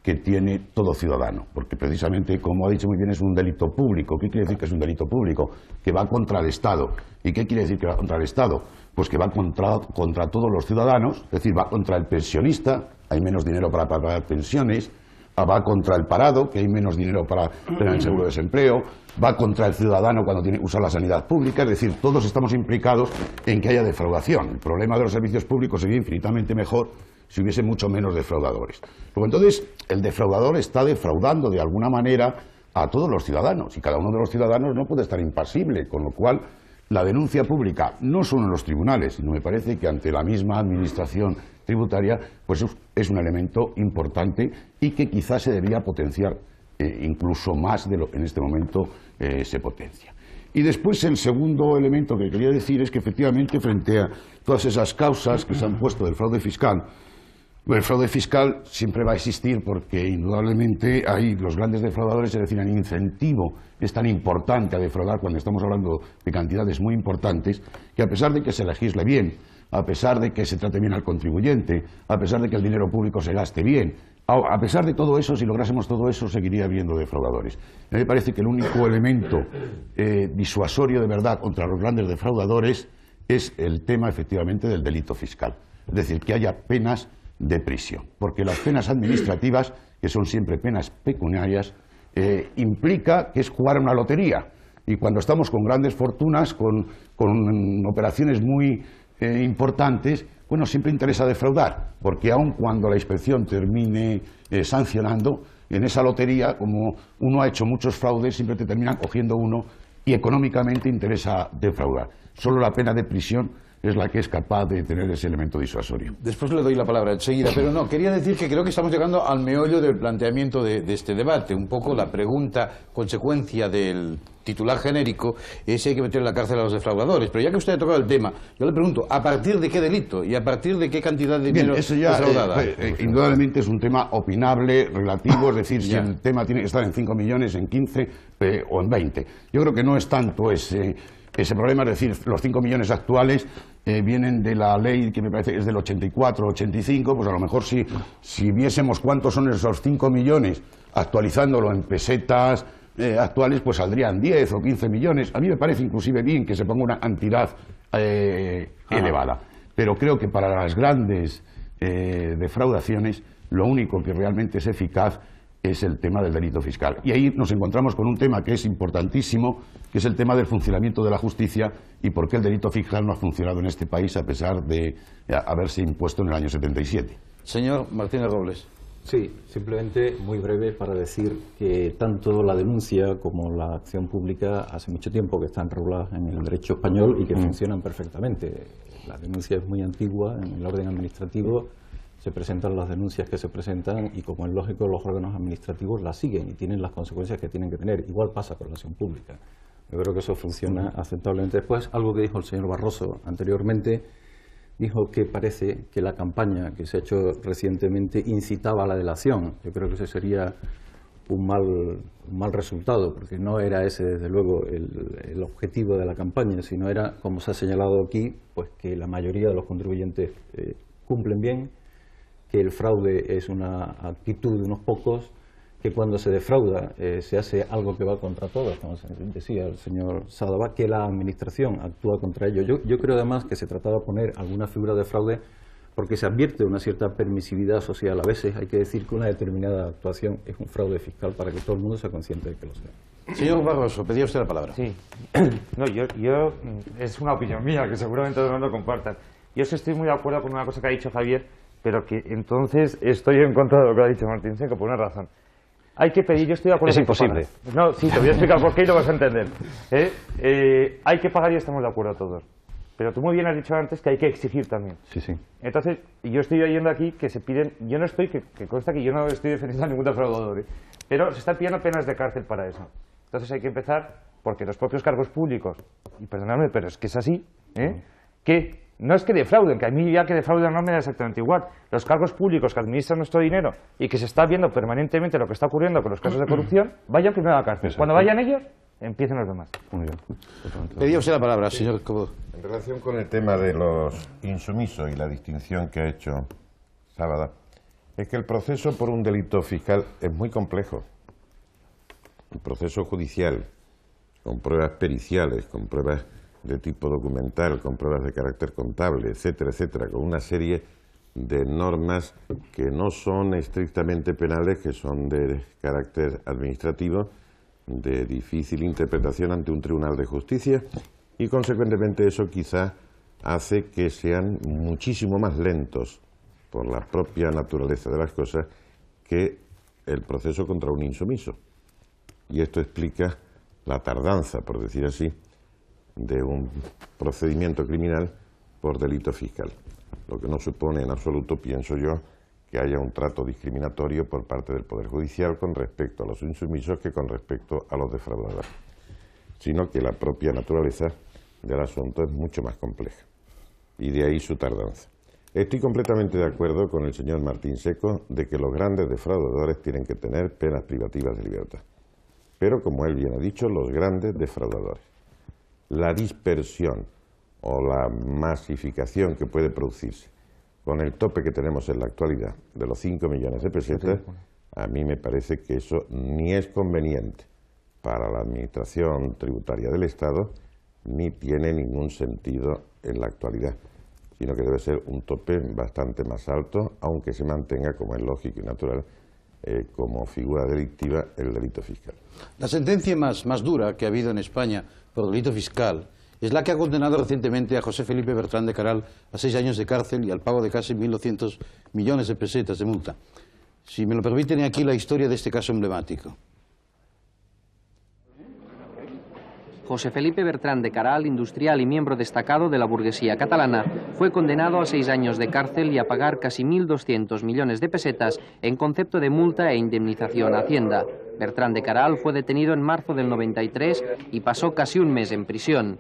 que tiene todo ciudadano, porque precisamente, como ha dicho muy bien, es un delito público. ¿Qué quiere decir que es un delito público? Que va contra el Estado. ¿Y qué quiere decir que va contra el Estado? Pues que va contra todos los ciudadanos, es decir, va contra el pensionista, hay menos dinero para pagar pensiones, va contra el parado, que hay menos dinero para tener el seguro de desempleo, va contra el ciudadano cuando tiene que usar la sanidad pública, es decir, todos estamos implicados en que haya defraudación. El problema de los servicios públicos sería infinitamente mejor si hubiese mucho menos defraudadores. Luego, entonces, el defraudador está defraudando de alguna manera a todos los ciudadanos, y cada uno de los ciudadanos no puede estar impasible, con lo cual la denuncia pública, no solo en los tribunales, sino me parece que ante la misma administración tributaria, pues es un elemento importante y que quizás se debería potenciar incluso más de lo que en este momento se potencia. Y después el segundo elemento que quería decir es que efectivamente frente a todas esas causas que se han puesto del fraude fiscal, el fraude fiscal siempre va a existir porque indudablemente hay los grandes defraudadores, es decir, el incentivo es tan importante a defraudar cuando estamos hablando de cantidades muy importantes, que a pesar de que se legisle bien, a pesar de que se trate bien al contribuyente, a pesar de que el dinero público se gaste bien, a pesar de todo eso, si lográsemos todo eso, seguiría habiendo defraudadores. A mí me parece que el único elemento disuasorio de verdad contra los grandes defraudadores es el tema efectivamente del delito fiscal, es decir, que haya penas de prisión, porque las penas administrativas, que son siempre penas pecuniarias, implica que es jugar a una lotería, y cuando estamos con grandes fortunas, con operaciones muy importantes, bueno, siempre interesa defraudar, porque aun cuando la inspección termine sancionando, en esa lotería, como uno ha hecho muchos fraudes, siempre te terminan cogiendo uno y económicamente interesa defraudar. Solo la pena de prisión es la que es capaz de tener ese elemento disuasorio. Después le doy la palabra enseguida, pero no, quería decir que creo que estamos llegando al meollo del planteamiento de este debate. Un poco la pregunta, consecuencia del titular genérico, es si hay que meter en la cárcel a los defraudadores. Pero ya que usted ha tocado el tema, yo le pregunto, ¿a partir de qué delito y a partir de qué cantidad de dinero eso ya, defraudada? Indudablemente es un tema opinable, relativo, es decir, si el tema tiene que estar en 5 millones, en 15 o en 20. Yo creo que no es tanto ese problema, es decir, los 5 millones actuales vienen de la ley que me parece que es del 84, 85, pues a lo mejor si viésemos cuántos son esos 5 millones, actualizándolo en pesetas actuales pues saldrían 10 o 15 millones. A mí me parece inclusive bien que se ponga una cantidad elevada. Pero creo que para las grandes defraudaciones lo único que realmente es eficaz es el tema del delito fiscal. Y ahí nos encontramos con un tema que es importantísimo, que es el tema del funcionamiento de la justicia y por qué el delito fiscal no ha funcionado en este país a pesar de haberse impuesto en el año 77. Señor Martínez Robles. Sí, simplemente muy breve para decir que tanto la denuncia como la acción pública hace mucho tiempo que están reguladas en el derecho español y que funcionan perfectamente. La denuncia es muy antigua en el orden administrativo. Se presentan las denuncias que se presentan y, como es lógico, los órganos administrativos las siguen y tienen las consecuencias que tienen que tener. Igual pasa con la acción pública. Yo creo que eso funciona aceptablemente. Después, algo que dijo el señor Barroso anteriormente, dijo que parece que la campaña que se ha hecho recientemente incitaba a la delación. Yo creo que ese sería un mal resultado, porque no era ese, desde luego, el objetivo de la campaña, sino era, como se ha señalado aquí, pues que la mayoría de los contribuyentes cumplen bien, que el fraude es una actitud de unos pocos, que cuando se defrauda se hace algo que va contra todos, como decía el señor Sadaba, que la administración actúa contra ello. Yo creo además que se trataba de poner alguna figura de fraude porque se advierte una cierta permisividad social. A veces hay que decir que una determinada actuación es un fraude fiscal para que todo el mundo sea consciente de que lo sea. Señor Barroso, pedía usted la palabra. Sí. No, yo es una opinión mía que seguramente todo el mundo compartan. Yo sí estoy muy de acuerdo con una cosa que ha dicho Javier, pero que entonces estoy en contra de lo que ha dicho Martín Seco por una razón. Hay que pedir, yo estoy de acuerdo. Es imposible. No, sí, te voy a explicar por qué y lo vas a entender. Hay que pagar y estamos de acuerdo todos. Pero tú muy bien has dicho antes que hay que exigir también. Sí, sí. Entonces, yo estoy oyendo aquí que se piden, yo no estoy, que consta que yo no estoy defendiendo a ningún defraudador, pero se están pidiendo penas de cárcel para eso. Entonces hay que empezar porque los propios cargos públicos, y perdonadme, pero es que es así, que no es que defrauden, que a mí ya que defrauden no me da exactamente igual. Los cargos públicos que administran nuestro dinero y que se está viendo permanentemente lo que está ocurriendo con los casos de corrupción, vayan primero a la cárcel. Cuando vayan ellos, empiecen los demás. Muy bien. Pedía usted la palabra, señor Cobo. En relación con el tema de los insumisos y la distinción que ha hecho Sábada, es que el proceso por un delito fiscal es muy complejo. El proceso judicial, con pruebas periciales, con pruebas de tipo documental, con pruebas de carácter contable, etcétera, etcétera, con una serie de normas que no son estrictamente penales, que son de carácter administrativo, de difícil interpretación ante un tribunal de justicia, y consecuentemente eso quizá hace que sean muchísimo más lentos por la propia naturaleza de las cosas que el proceso contra un insumiso. Y esto explica la tardanza, por decir así, de un procedimiento criminal por delito fiscal, lo que no supone en absoluto, pienso yo, que haya un trato discriminatorio por parte del Poder Judicial con respecto a los insumisos que con respecto a los defraudadores, sino que la propia naturaleza del asunto es mucho más compleja, y de ahí su tardanza. Estoy completamente de acuerdo con el señor Martín Seco de que los grandes defraudadores tienen que tener penas privativas de libertad, pero como él bien ha dicho, los grandes defraudadores. La dispersión o la masificación que puede producirse con el tope que tenemos en la actualidad de los 5 millones de pesetas, a mí me parece que eso ni es conveniente para la administración tributaria del Estado, ni tiene ningún sentido en la actualidad, sino que debe ser un tope bastante más alto, aunque se mantenga, como es lógico y natural, como figura delictiva el delito fiscal. La sentencia más dura que ha habido en España por delito fiscal es la que ha condenado recientemente a José Felipe Bertrán de Caral a 6 años de cárcel y al pago de casi 1.200 millones de pesetas de multa. Si me lo permiten, aquí la historia de este caso emblemático. José Felipe Bertrán de Caral, industrial y miembro destacado de la burguesía catalana, fue condenado a 6 años de cárcel y a pagar casi 1.200 millones de pesetas en concepto de multa e indemnización a Hacienda. Bertrán de Caral fue detenido en marzo del 93 y pasó casi un mes en prisión.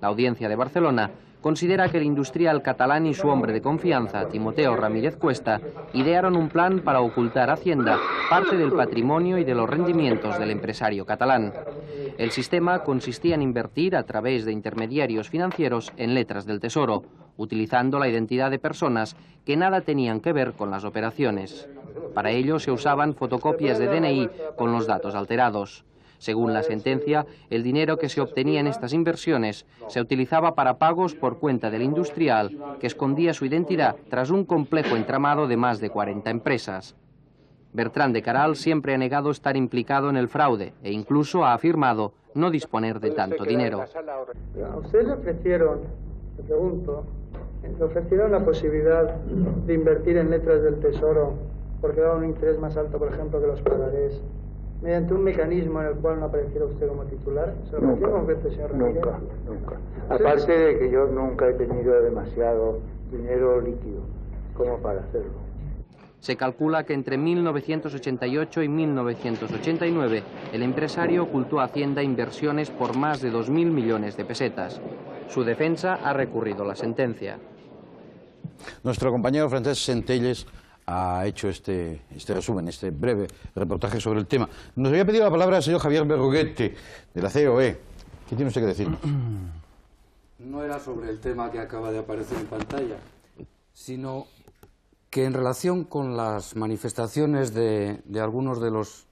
La Audiencia de Barcelona considera que el industrial catalán y su hombre de confianza, Timoteo Ramírez Cuesta, idearon un plan para ocultar a Hacienda parte del patrimonio y de los rendimientos del empresario catalán. El sistema consistía en invertir a través de intermediarios financieros en letras del Tesoro, utilizando la identidad de personas que nada tenían que ver con las operaciones. Para ello se usaban fotocopias de DNI con los datos alterados. Según la sentencia, el dinero que se obtenía en estas inversiones se utilizaba para pagos por cuenta del industrial, que escondía su identidad tras un complejo entramado de más de 40 empresas. Bertrand de Caral siempre ha negado estar implicado en el fraude e incluso ha afirmado no disponer de tanto dinero. A usted le ofrecieron, le pregunto, le ofrecieron la posibilidad de invertir en letras del Tesoro porque daba un interés más alto, por ejemplo, que los pagarés, mediante un mecanismo en el cual no apareciera usted como titular. ¿Se lo ofreció concreto, señor Ramírez? Nunca. Aparte de que yo nunca he tenido demasiado dinero líquido como para hacerlo. Se calcula que entre 1988 y 1989 el empresario ocultó a Hacienda inversiones por más de 2.000 millones de pesetas. Su defensa ha recurrido la sentencia. Nuestro compañero Francesc Centelles ha hecho este resumen, este breve reportaje sobre el tema. Nos había pedido la palabra el señor Javier Berruguete, de la COE. ¿Qué tiene usted que decir? No era sobre el tema que acaba de aparecer en pantalla, sino que en relación con las manifestaciones de algunos de los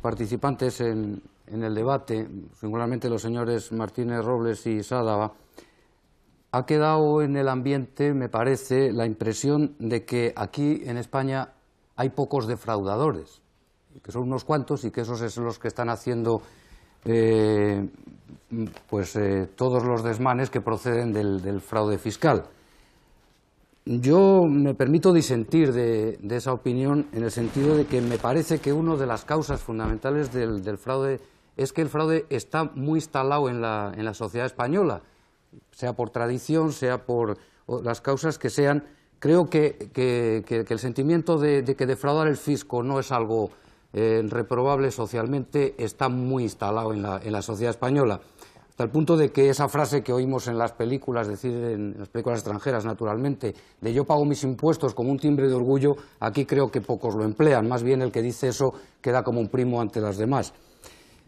participantes en el debate, singularmente los señores Martínez Robles y Sádava, ha quedado en el ambiente, me parece, la impresión de que aquí en España hay pocos defraudadores, que son unos cuantos y que esos son los que están haciendo todos los desmanes que proceden del fraude fiscal. Yo me permito disentir de esa opinión en el sentido de que me parece que una de las causas fundamentales del fraude es que el fraude está muy instalado en la sociedad española, sea por tradición, sea por las causas que sean. Creo que el sentimiento de que defraudar el fisco no es algo reprobable socialmente está muy instalado en la sociedad española, hasta el punto de que esa frase que oímos en las películas, es decir, en las películas extranjeras, naturalmente, de yo pago mis impuestos como un timbre de orgullo, aquí creo que pocos lo emplean, más bien el que dice eso queda como un primo ante las demás.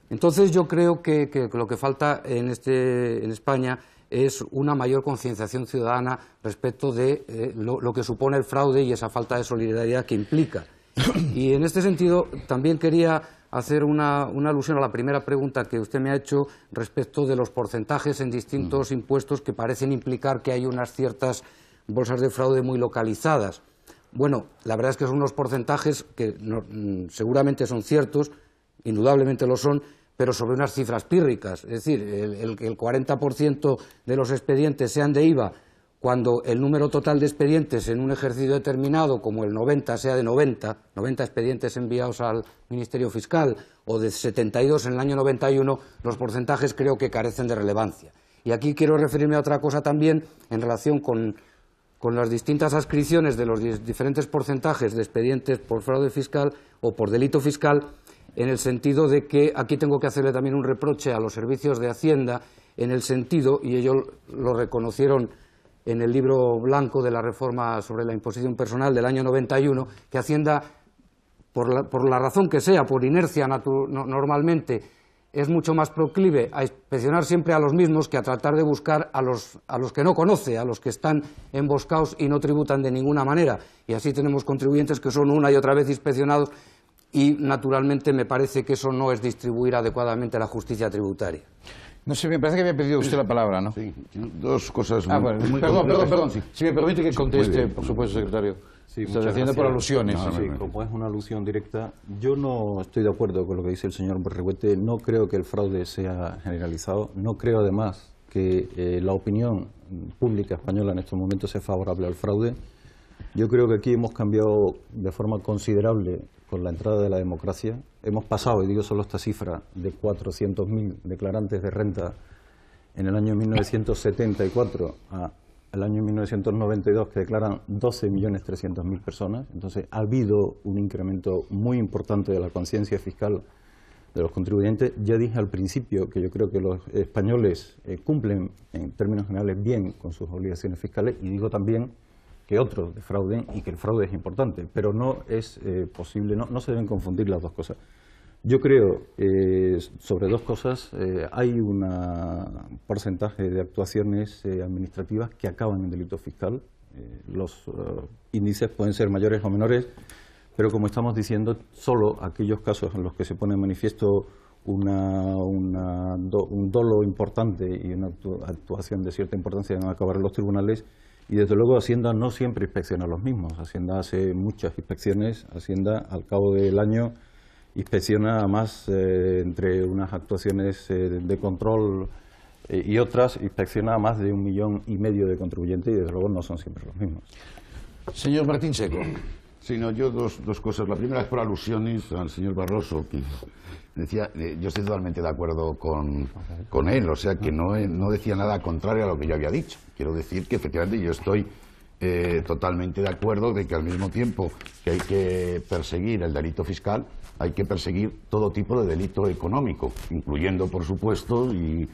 Entonces yo creo que lo que falta en España es una mayor concienciación ciudadana respecto de lo que supone el fraude y esa falta de solidaridad que implica. Y en este sentido también quería hacer una alusión a la primera pregunta que usted me ha hecho respecto de los porcentajes en distintos impuestos que parecen implicar que hay unas ciertas bolsas de fraude muy localizadas. Bueno, la verdad es que son unos porcentajes que seguramente son ciertos, indudablemente lo son, pero sobre unas cifras pírricas. Es decir, el 40% de los expedientes sean de IVA, cuando el número total de expedientes en un ejercicio determinado, como el 90, sea de 90 expedientes enviados al Ministerio Fiscal, o de 72 en el año 91, los porcentajes creo que carecen de relevancia. Y aquí quiero referirme a otra cosa también en relación con las distintas adscripciones de los diferentes porcentajes de expedientes por fraude fiscal o por delito fiscal, en el sentido de que aquí tengo que hacerle también un reproche a los servicios de Hacienda, en el sentido, y ellos lo reconocieron en el libro blanco de la reforma sobre la imposición personal del año 91, que Hacienda, por la razón que sea, por inercia normalmente, es mucho más proclive a inspeccionar siempre a los mismos que a tratar de buscar a los que no conoce, a los que están emboscados y no tributan de ninguna manera. Y así tenemos contribuyentes que son una y otra vez inspeccionados y, naturalmente, me parece que eso no es distribuir adecuadamente la justicia tributaria. No sé, me parece que había pedido usted la palabra, ¿no? Sí, dos cosas muy perdón. Sí. Si me permite que conteste, por supuesto, secretario. Sí, está haciendo por alusiones. Sí, como es una alusión directa, yo no estoy de acuerdo con lo que dice el señor Berruguete. No creo que el fraude sea generalizado. No creo, además, que la opinión pública española en estos momentos sea favorable al fraude. Yo creo que aquí hemos cambiado de forma considerable con la entrada de la democracia. Hemos pasado, y digo solo esta cifra, de 400.000 declarantes de renta en el año 1974 al año 1992, que declaran 12.300.000 personas. Entonces ha habido un incremento muy importante de la conciencia fiscal de los contribuyentes. Ya dije al principio que yo creo que los españoles cumplen en términos generales bien con sus obligaciones fiscales, y digo también que otros defrauden y que el fraude es importante, pero no es posible, no se deben confundir las dos cosas. Yo creo, sobre dos cosas, hay un porcentaje de actuaciones administrativas que acaban en delito fiscal. Los índices pueden ser mayores o menores, pero como estamos diciendo, solo aquellos casos en los que se pone en manifiesto un dolo importante y una actuación de cierta importancia en acabar en los tribunales, y desde luego Hacienda no siempre inspecciona a los mismos. Hacienda hace muchas inspecciones. Hacienda al cabo del año inspecciona más, entre unas actuaciones de control y otras, inspecciona a más de 1,5 millones de contribuyentes, y desde luego no son siempre los mismos. Señor Martín Seco. Sí, no, yo dos cosas. La primera es por alusiones al señor Barroso, que decía, yo estoy totalmente de acuerdo con él, o sea que no decía nada contrario a lo que yo había dicho. Quiero decir que efectivamente yo estoy totalmente de acuerdo de que al mismo tiempo que hay que perseguir el delito fiscal, hay que perseguir todo tipo de delito económico, incluyendo, por supuesto, el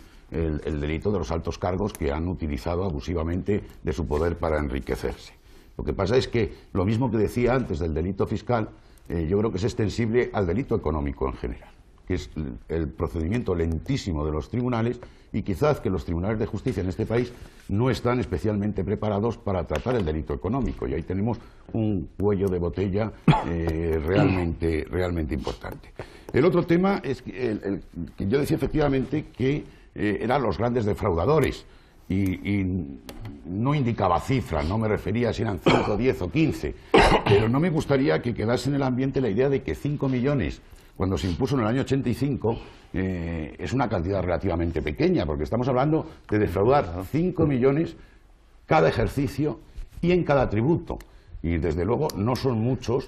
delito de los altos cargos que han utilizado abusivamente de su poder para enriquecerse. Lo que pasa es que lo mismo que decía antes del delito fiscal, yo creo que es extensible al delito económico en general, que es el procedimiento lentísimo de los tribunales, y quizás que los tribunales de justicia en este país no están especialmente preparados para tratar el delito económico, y ahí tenemos un cuello de botella realmente importante. El otro tema es que yo decía efectivamente que eran los grandes defraudadores, y no indicaba cifras, no me refería a si eran 5, 10 o 15, pero no me gustaría que quedase en el ambiente la idea de que 5 millones, cuando se impuso en el año 85, es una cantidad relativamente pequeña, porque estamos hablando de defraudar 5 millones cada ejercicio y en cada tributo, y desde luego no son muchos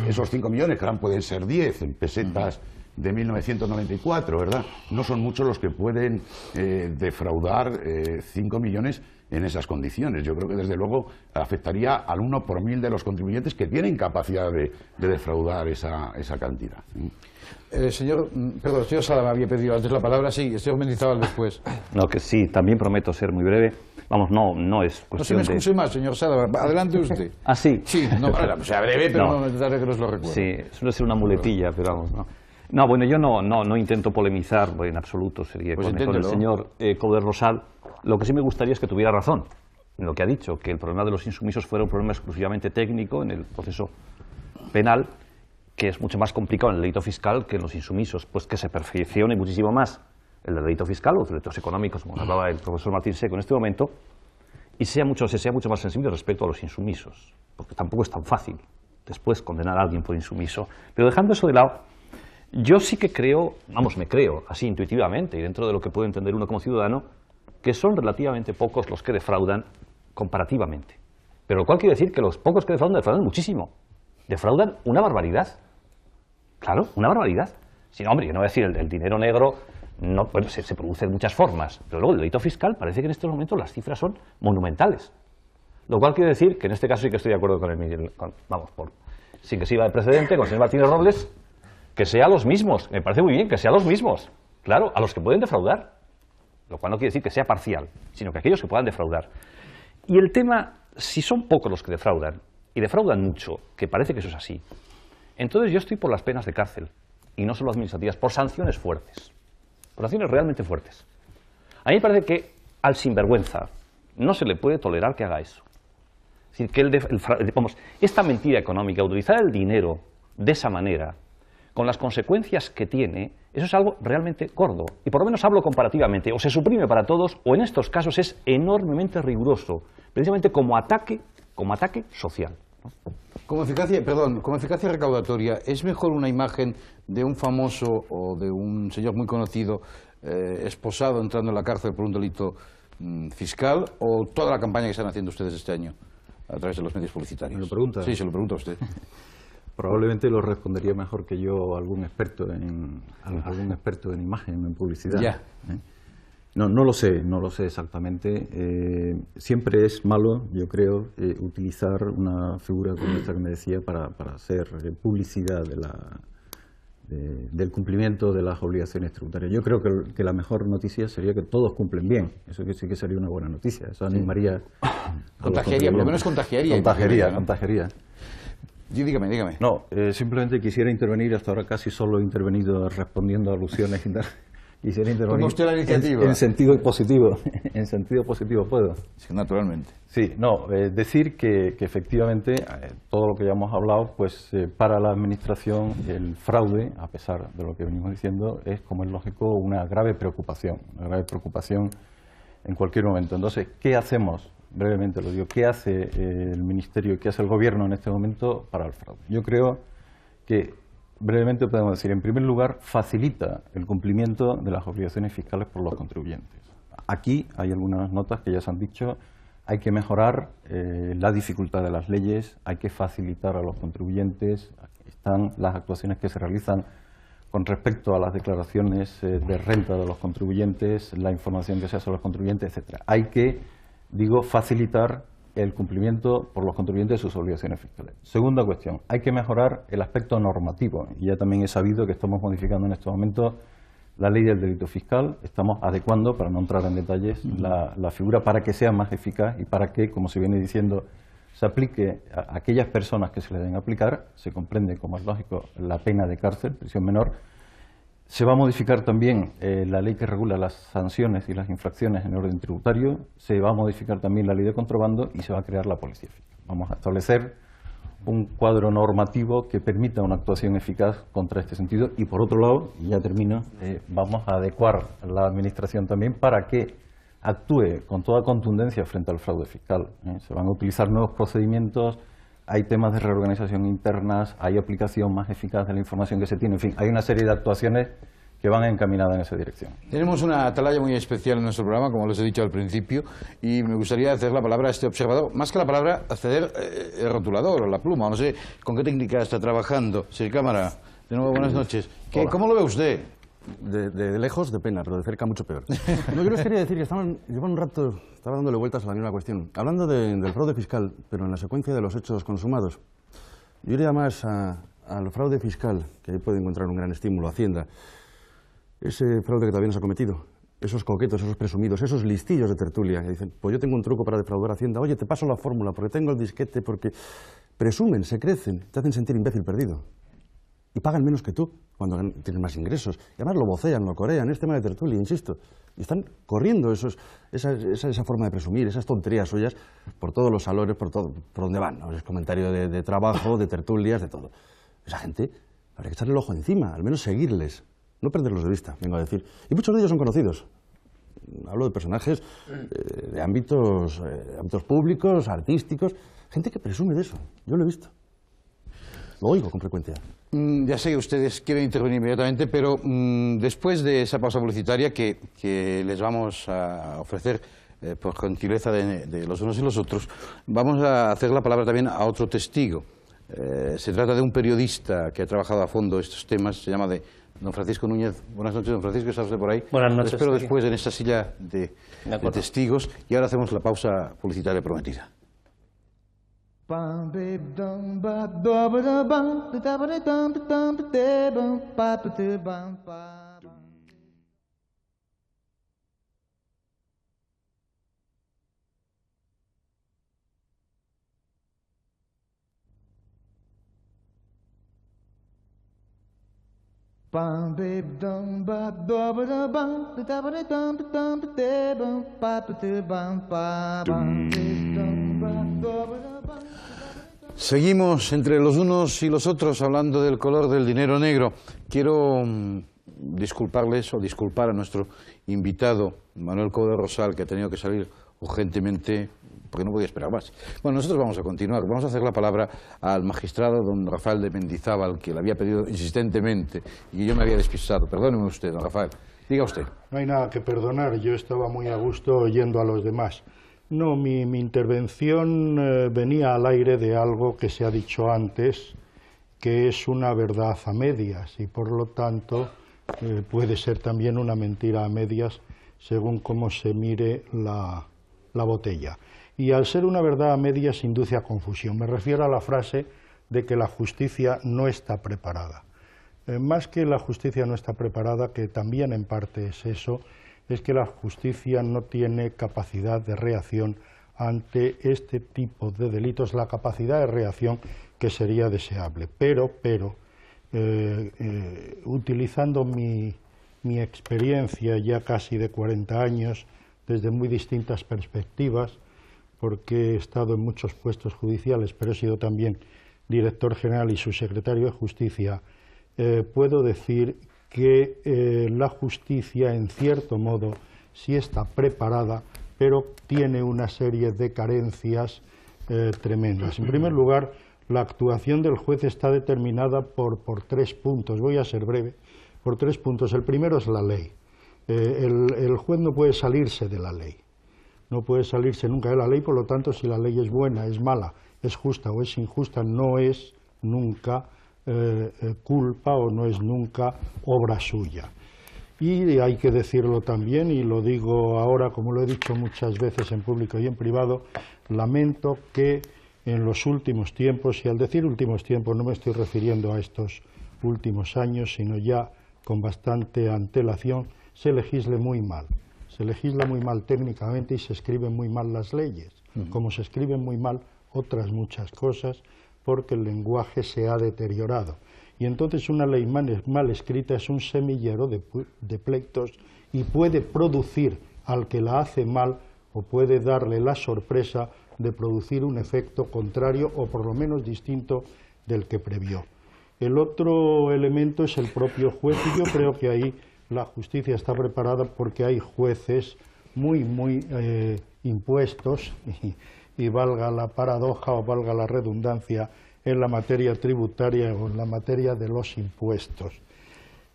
esos 5 millones, que ahora pueden ser 10 en pesetas de 1994, ¿verdad? No son muchos los que pueden defraudar 5 millones en esas condiciones. Yo creo que desde luego afectaría al 1 por 1000 de los contribuyentes que tienen capacidad de defraudar esa cantidad. Señor Sala me había pedido antes la palabra, sí, el señor Mendizábal después. No, que sí, también prometo ser muy breve. Vamos, no es cuestión de... No se me excuse más, señor Sala, adelante usted. ¿Ah, sí? Sí, no, o sea, breve, pero no necesitaré que nos lo recuerde. Sí, suele ser una muletilla, pero vamos, no. No, bueno, yo no intento polemizar en absoluto, sería pues con el señor Couder Rosal. Lo que sí me gustaría es que tuviera razón en lo que ha dicho, que el problema de los insumisos fuera un problema exclusivamente técnico en el proceso penal, que es mucho más complicado en el delito fiscal que en los insumisos, pues que se perfeccione muchísimo más el delito fiscal o los delitos económicos, como hablaba el profesor Martín Seco en este momento, y se sea mucho más sensible respecto a los insumisos, porque tampoco es tan fácil después condenar a alguien por insumiso. Pero dejando eso de lado, yo sí que creo, me creo así intuitivamente y dentro de lo que puede entender uno como ciudadano, que son relativamente pocos los que defraudan comparativamente. Pero lo cual quiere decir que los pocos que defraudan muchísimo. Defraudan una barbaridad. Claro, una barbaridad. Si no, hombre, yo no voy a decir el dinero negro, no, bueno, se produce de muchas formas, pero luego el delito fiscal parece que en estos momentos las cifras son monumentales. Lo cual quiere decir que en este caso sí que estoy de acuerdo con sin que sirva de precedente, con el señor Martínez Robles, que sea los mismos, me parece muy bien que sea los mismos, claro, a los que pueden defraudar, lo cual no quiere decir que sea parcial, sino que aquellos que puedan defraudar. Y el tema, si son pocos los que defraudan, y defraudan mucho, que parece que eso es así, entonces yo estoy por las penas de cárcel, y no solo administrativas, por sanciones fuertes, por sanciones realmente fuertes. A mí me parece que al sinvergüenza no se le puede tolerar que haga eso. Es decir, que esta mentira económica, utilizar el dinero de esa manera, con las consecuencias que tiene, eso es algo realmente gordo. Y por lo menos hablo comparativamente, o se suprime para todos, o en estos casos es enormemente riguroso, precisamente como ataque social, ¿no? Como eficacia recaudatoria, ¿es mejor una imagen de un famoso o de un señor muy conocido esposado entrando en la cárcel por un delito fiscal, o toda la campaña que están haciendo ustedes este año a través de los medios publicitarios? ¿Me lo pregunta? Sí, se lo pregunta a usted. Probablemente lo respondería mejor que yo algún experto en imagen, en publicidad. Ya. No lo sé exactamente. Siempre es malo, yo creo, utilizar una figura como esta que me decía para hacer publicidad del cumplimiento de las obligaciones tributarias. Yo creo que la mejor noticia sería que todos cumplen bien. Eso que sí que sería una buena noticia. Eso animaría. Contagiaría, por lo menos contagiaría. Contagiaría. Dígame. No, simplemente quisiera intervenir. Hasta ahora casi solo he intervenido respondiendo a alusiones y tal. quisiera intervenir. Toma usted la iniciativa. En sentido positivo. En sentido positivo puedo. Sí, naturalmente. Sí, no, decir que efectivamente todo lo que ya hemos hablado, pues para la Administración el fraude, a pesar de lo que venimos diciendo, es, como es lógico, una grave preocupación en cualquier momento. Entonces, ¿qué hacemos? Brevemente lo digo, ¿qué hace el Ministerio y qué hace el Gobierno en este momento para el fraude? Yo creo que brevemente podemos decir, en primer lugar, facilita el cumplimiento de las obligaciones fiscales por los contribuyentes. Aquí hay algunas notas que ya se han dicho, hay que mejorar la dificultad de las leyes, hay que facilitar a los contribuyentes, están las actuaciones que se realizan con respecto a las declaraciones de renta de los contribuyentes, la información que se hace a los contribuyentes, etcétera. Hay que, digo, facilitar el cumplimiento por los contribuyentes de sus obligaciones fiscales. Segunda cuestión, hay que mejorar el aspecto normativo. Y ya también he sabido que estamos modificando en estos momentos la ley del delito fiscal, estamos adecuando, para no entrar en detalles, la figura para que sea más eficaz y para que, como se viene diciendo, se aplique a aquellas personas que se le deben aplicar, se comprende, como es lógico, la pena de cárcel, prisión menor. Se va a modificar también la ley que regula las sanciones y las infracciones en orden tributario, se va a modificar también la ley de contrabando y se va a crear la policía fiscal. Vamos a establecer un cuadro normativo que permita una actuación eficaz contra este sentido y, por otro lado, y ya termino, vamos a adecuar la Administración también para que actúe con toda contundencia frente al fraude fiscal. Se van a utilizar nuevos procedimientos, hay temas de reorganización internas, hay aplicación más eficaz de la información que se tiene, en fin, hay una serie de actuaciones que van encaminadas en esa dirección. Tenemos una atalaya muy especial en nuestro programa, como les he dicho al principio, y me gustaría hacer la palabra a este observador, más que la palabra, acceder el rotulador o la pluma, no sé con qué técnica está trabajando. Sí, cámara, de nuevo buenas noches. ¿Cómo lo ve usted? De lejos, de pena, pero de cerca mucho peor. No, yo les quería decir que llevan un rato, estaba dándole vueltas a la misma cuestión. Hablando del fraude fiscal, pero en la secuencia de los hechos consumados, yo iría más al fraude fiscal, que ahí puede encontrar un gran estímulo, Hacienda. Ese fraude que todavía no se ha cometido, esos coquetos, esos presumidos, esos listillos de tertulia que dicen, pues yo tengo un truco para defraudar a Hacienda, oye, te paso la fórmula, porque tengo el disquete, porque presumen, se crecen, te hacen sentir imbécil perdido. Y pagan menos que tú cuando tienen más ingresos. Y además lo vocean, lo corean, es tema de tertulia, insisto. Y están corriendo esa forma de presumir, esas tonterías suyas, por todos los salones, por donde van, ¿no? Es comentario de trabajo, de tertulias, de todo. Esa gente, habría que echarle el ojo encima, al menos seguirles, no perderlos de vista, vengo a decir. Y muchos de ellos son conocidos. Hablo de personajes de ámbitos públicos, artísticos, gente que presume de eso. Yo lo he visto. Lo oigo con frecuencia. Ya sé que ustedes quieren intervenir inmediatamente, pero después de esa pausa publicitaria que les vamos a ofrecer por gentileza de los unos y los otros, vamos a hacer la palabra también a otro testigo. Se trata de un periodista que ha trabajado a fondo estos temas, se llama don Francisco Núñez. Buenas noches, don Francisco, ¿está usted por ahí? Buenas noches. Espero después en esta silla de testigos y ahora hacemos la pausa publicitaria prometida. Seguimos entre los unos y los otros hablando del color del dinero negro. Quiero disculparles o disculpar a nuestro invitado, Manuel Coude Rosal, que ha tenido que salir urgentemente porque no podía esperar más. Bueno, nosotros vamos a continuar. Vamos a hacer la palabra al magistrado don Rafael de Mendizábal, que le había pedido insistentemente y que yo me había despistado. Perdóneme usted, don Rafael. Diga usted. No hay nada que perdonar. Yo estaba muy a gusto oyendo a los demás. No, mi intervención venía al aire de algo que se ha dicho antes, que es una verdad a medias y por lo tanto puede ser también una mentira a medias según cómo se mire la botella. Y al ser una verdad a medias induce a confusión. Me refiero a la frase de que la justicia no está preparada. Más que la justicia no está preparada, que también en parte es eso, es que la justicia no tiene capacidad de reacción ante este tipo de delitos, la capacidad de reacción que sería deseable. Pero utilizando mi mi experiencia ya casi de 40 años desde muy distintas perspectivas, porque he estado en muchos puestos judiciales, pero he sido también director general y subsecretario de Justicia. Puedo decir que la justicia, en cierto modo, sí está preparada, pero tiene una serie de carencias tremendas. En primer lugar, la actuación del juez está determinada por 3 puntos. Voy a ser breve. Por 3 puntos. El primero es la ley. El juez no puede salirse de la ley. No puede salirse nunca de la ley, por lo tanto, si la ley es buena, es mala, es justa o es injusta, no es nunca culpa o no es nunca obra suya. Y hay que decirlo también, y lo digo ahora como lo he dicho muchas veces en público y en privado, lamento que en los últimos tiempos, y al decir últimos tiempos no me estoy refiriendo a estos últimos años, sino ya con bastante antelación, se legisle muy mal. Se legisla muy mal técnicamente y se escriben muy mal las leyes, como se escriben muy mal otras muchas cosas, porque el lenguaje se ha deteriorado. Y entonces una ley mal escrita es un semillero de pleitos y puede producir al que la hace mal, o puede darle la sorpresa de producir un efecto contrario o por lo menos distinto del que previó. El otro elemento es el propio juez, y yo creo que ahí la justicia está preparada porque hay jueces muy impuestos, y valga la paradoja o valga la redundancia, en la materia tributaria o en la materia de los impuestos.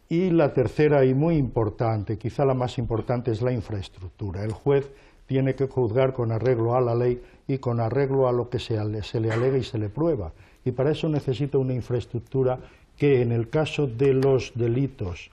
Y la tercera y muy importante, quizá la más importante, es la infraestructura. El juez tiene que juzgar con arreglo a la ley y con arreglo a lo que se le alega y se le prueba. Y para eso necesita una infraestructura que, en el caso de los delitos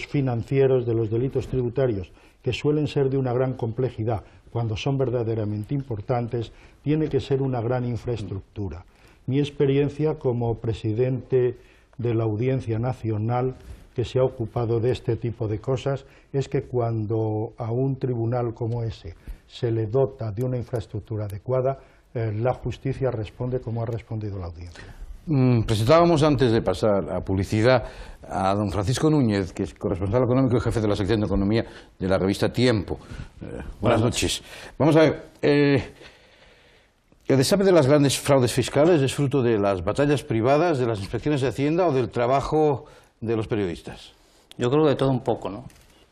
financieros, de los delitos tributarios, que suelen ser de una gran complejidad, cuando son verdaderamente importantes, tiene que ser una gran infraestructura. Mi experiencia como presidente de la Audiencia Nacional, que se ha ocupado de este tipo de cosas, es que cuando a un tribunal como ese se le dota de una infraestructura adecuada, la justicia responde como ha respondido la audiencia. Presentábamos, antes de pasar a publicidad, a don Francisco Núñez, que es corresponsal económico y jefe de la sección de economía de la revista Tiempo. Buenas noches. Vamos a ver, ¿el desastre de las grandes fraudes fiscales es fruto de las batallas privadas, de las inspecciones de Hacienda o del trabajo de los periodistas? Yo creo que de todo un poco, ¿no?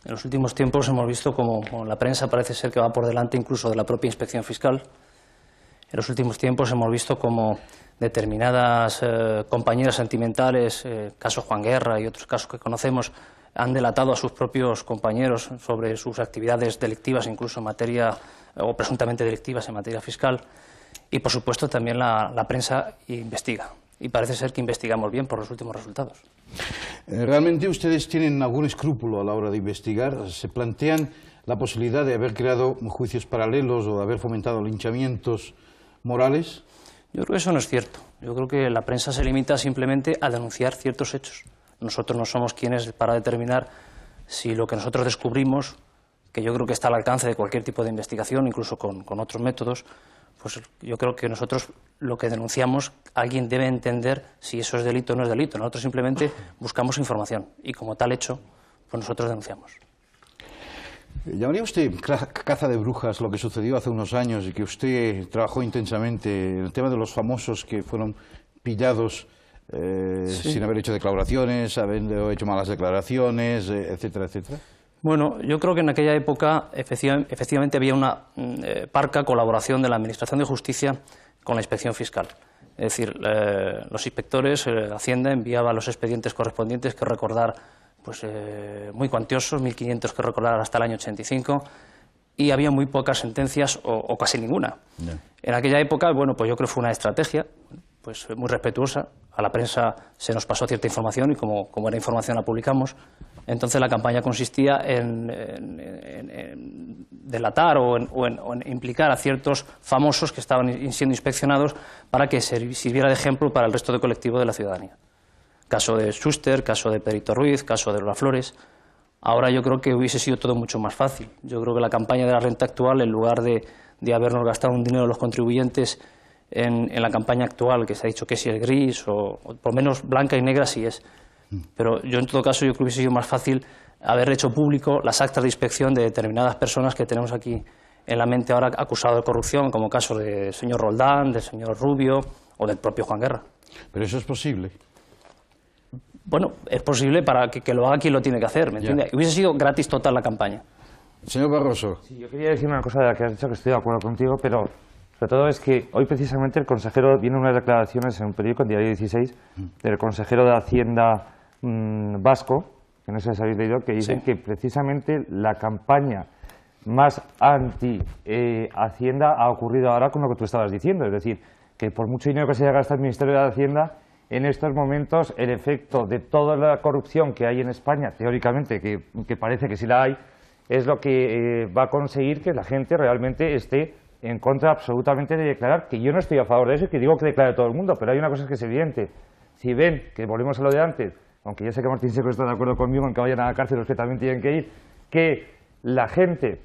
En los últimos tiempos hemos visto como la prensa parece ser que va por delante incluso de la propia inspección fiscal. En los últimos tiempos hemos visto como determinadas compañeras sentimentales, caso Juan Guerra y otros casos que conocemos, han delatado a sus propios compañeros sobre sus actividades delictivas, incluso en materia, o presuntamente delictivas en materia fiscal. Y, por supuesto, también la prensa investiga. Y parece ser que investigamos bien por los últimos resultados. ¿Realmente ustedes tienen algún escrúpulo a la hora de investigar? ¿Se plantean la posibilidad de haber creado juicios paralelos o de haber fomentado linchamientos morales? Yo creo que eso no es cierto. Yo creo que la prensa se limita simplemente a denunciar ciertos hechos. Nosotros no somos quienes para determinar si lo que nosotros descubrimos, que yo creo que está al alcance de cualquier tipo de investigación, incluso con otros métodos, pues yo creo que nosotros lo que denunciamos, alguien debe entender si eso es delito o no es delito. Nosotros simplemente buscamos información y como tal hecho, pues nosotros denunciamos. ¿Llamaría usted caza de brujas lo que sucedió hace unos años y que usted trabajó intensamente en el tema de los famosos que fueron pillados sin haber hecho declaraciones, habiendo hecho malas declaraciones, etcétera, etcétera? Bueno, yo creo que en aquella época efectivamente había una parca colaboración de la Administración de Justicia con la Inspección Fiscal. Es decir, los inspectores, Hacienda enviaba los expedientes correspondientes, que recordar, pues muy cuantiosos, 1.500 que recordar hasta el año 85, y había muy pocas sentencias o casi ninguna. Yeah. En aquella época, bueno, pues yo creo que fue una estrategia pues muy respetuosa. A la prensa se nos pasó cierta información y como era información la publicamos. Entonces la campaña consistía en delatar o en implicar a ciertos famosos que estaban siendo inspeccionados para que sirviera de ejemplo para el resto del colectivo de la ciudadanía. Caso de Schuster, caso de Perito Ruiz, caso de Lola Flores. Ahora yo creo que hubiese sido todo mucho más fácil. Yo creo que la campaña de la renta actual, en lugar de habernos gastado un dinero los contribuyentes en la campaña actual, que se ha dicho que si es gris o por lo menos blanca y negra sí es. Pero yo, en todo caso, yo creo que hubiese sido más fácil haber hecho público las actas de inspección de determinadas personas que tenemos aquí en la mente ahora acusados de corrupción, como caso del señor Roldán, del señor Rubio o del propio Juan Guerra. Pero eso es posible. Bueno, es posible para que lo haga quien lo tiene que hacer, ¿me entiende? Hubiese sido gratis total la campaña. Señor Barroso. Sí, yo quería decir una cosa de la que has dicho, que estoy de acuerdo contigo, pero sobre todo es que hoy precisamente el consejero, viene unas declaraciones en un periódico, en Diario 16, del consejero de Hacienda vasco, que no sé si habéis leído, que dice que precisamente la campaña más anti-Hacienda ha ocurrido ahora con lo que tú estabas diciendo, es decir, que por mucho dinero que se haya gastado el Ministerio de Hacienda, en estos momentos el efecto de toda la corrupción que hay en España, teóricamente, que parece que sí la hay, es lo que va a conseguir que la gente realmente esté en contra absolutamente de declarar, que yo no estoy a favor de eso y que digo que declare todo el mundo, pero hay una cosa que es evidente. Si ven, que volvemos a lo de antes, aunque yo sé que Martín Seco está de acuerdo conmigo en que vayan a la cárcel los que también tienen que ir, que la gente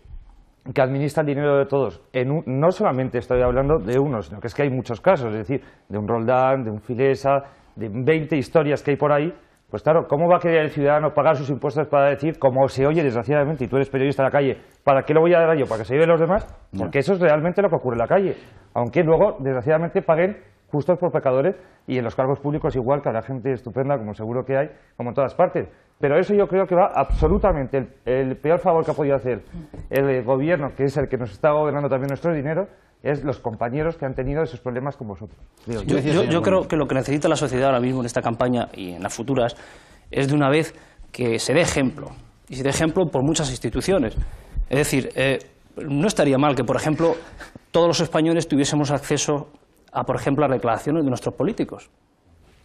que administra el dinero de todos, no solamente estoy hablando de uno, sino que es que hay muchos casos, es decir, de un Roldán, de un Filesa, de 20 historias que hay por ahí, pues claro, ¿cómo va a querer el ciudadano pagar sus impuestos para decir, como se oye desgraciadamente, y tú eres periodista en la calle, ¿para qué lo voy a dar yo? ¿Para que se lleven los demás? Porque eso es realmente lo que ocurre en la calle, aunque luego, desgraciadamente, paguen justos por pecadores, y en los cargos públicos igual, que habrá gente estupenda, como seguro que hay, como en todas partes. Pero eso yo creo que va absolutamente, el peor favor que ha podido hacer el gobierno, que es el que nos está gobernando también nuestro dinero, es los compañeros que han tenido esos problemas con vosotros. Yo creo que lo que necesita la sociedad ahora mismo en esta campaña y en las futuras es de una vez que se dé ejemplo, y se dé ejemplo por muchas instituciones. Es decir, no estaría mal que, por ejemplo, todos los españoles tuviésemos acceso a, por ejemplo, las declaraciones de nuestros políticos.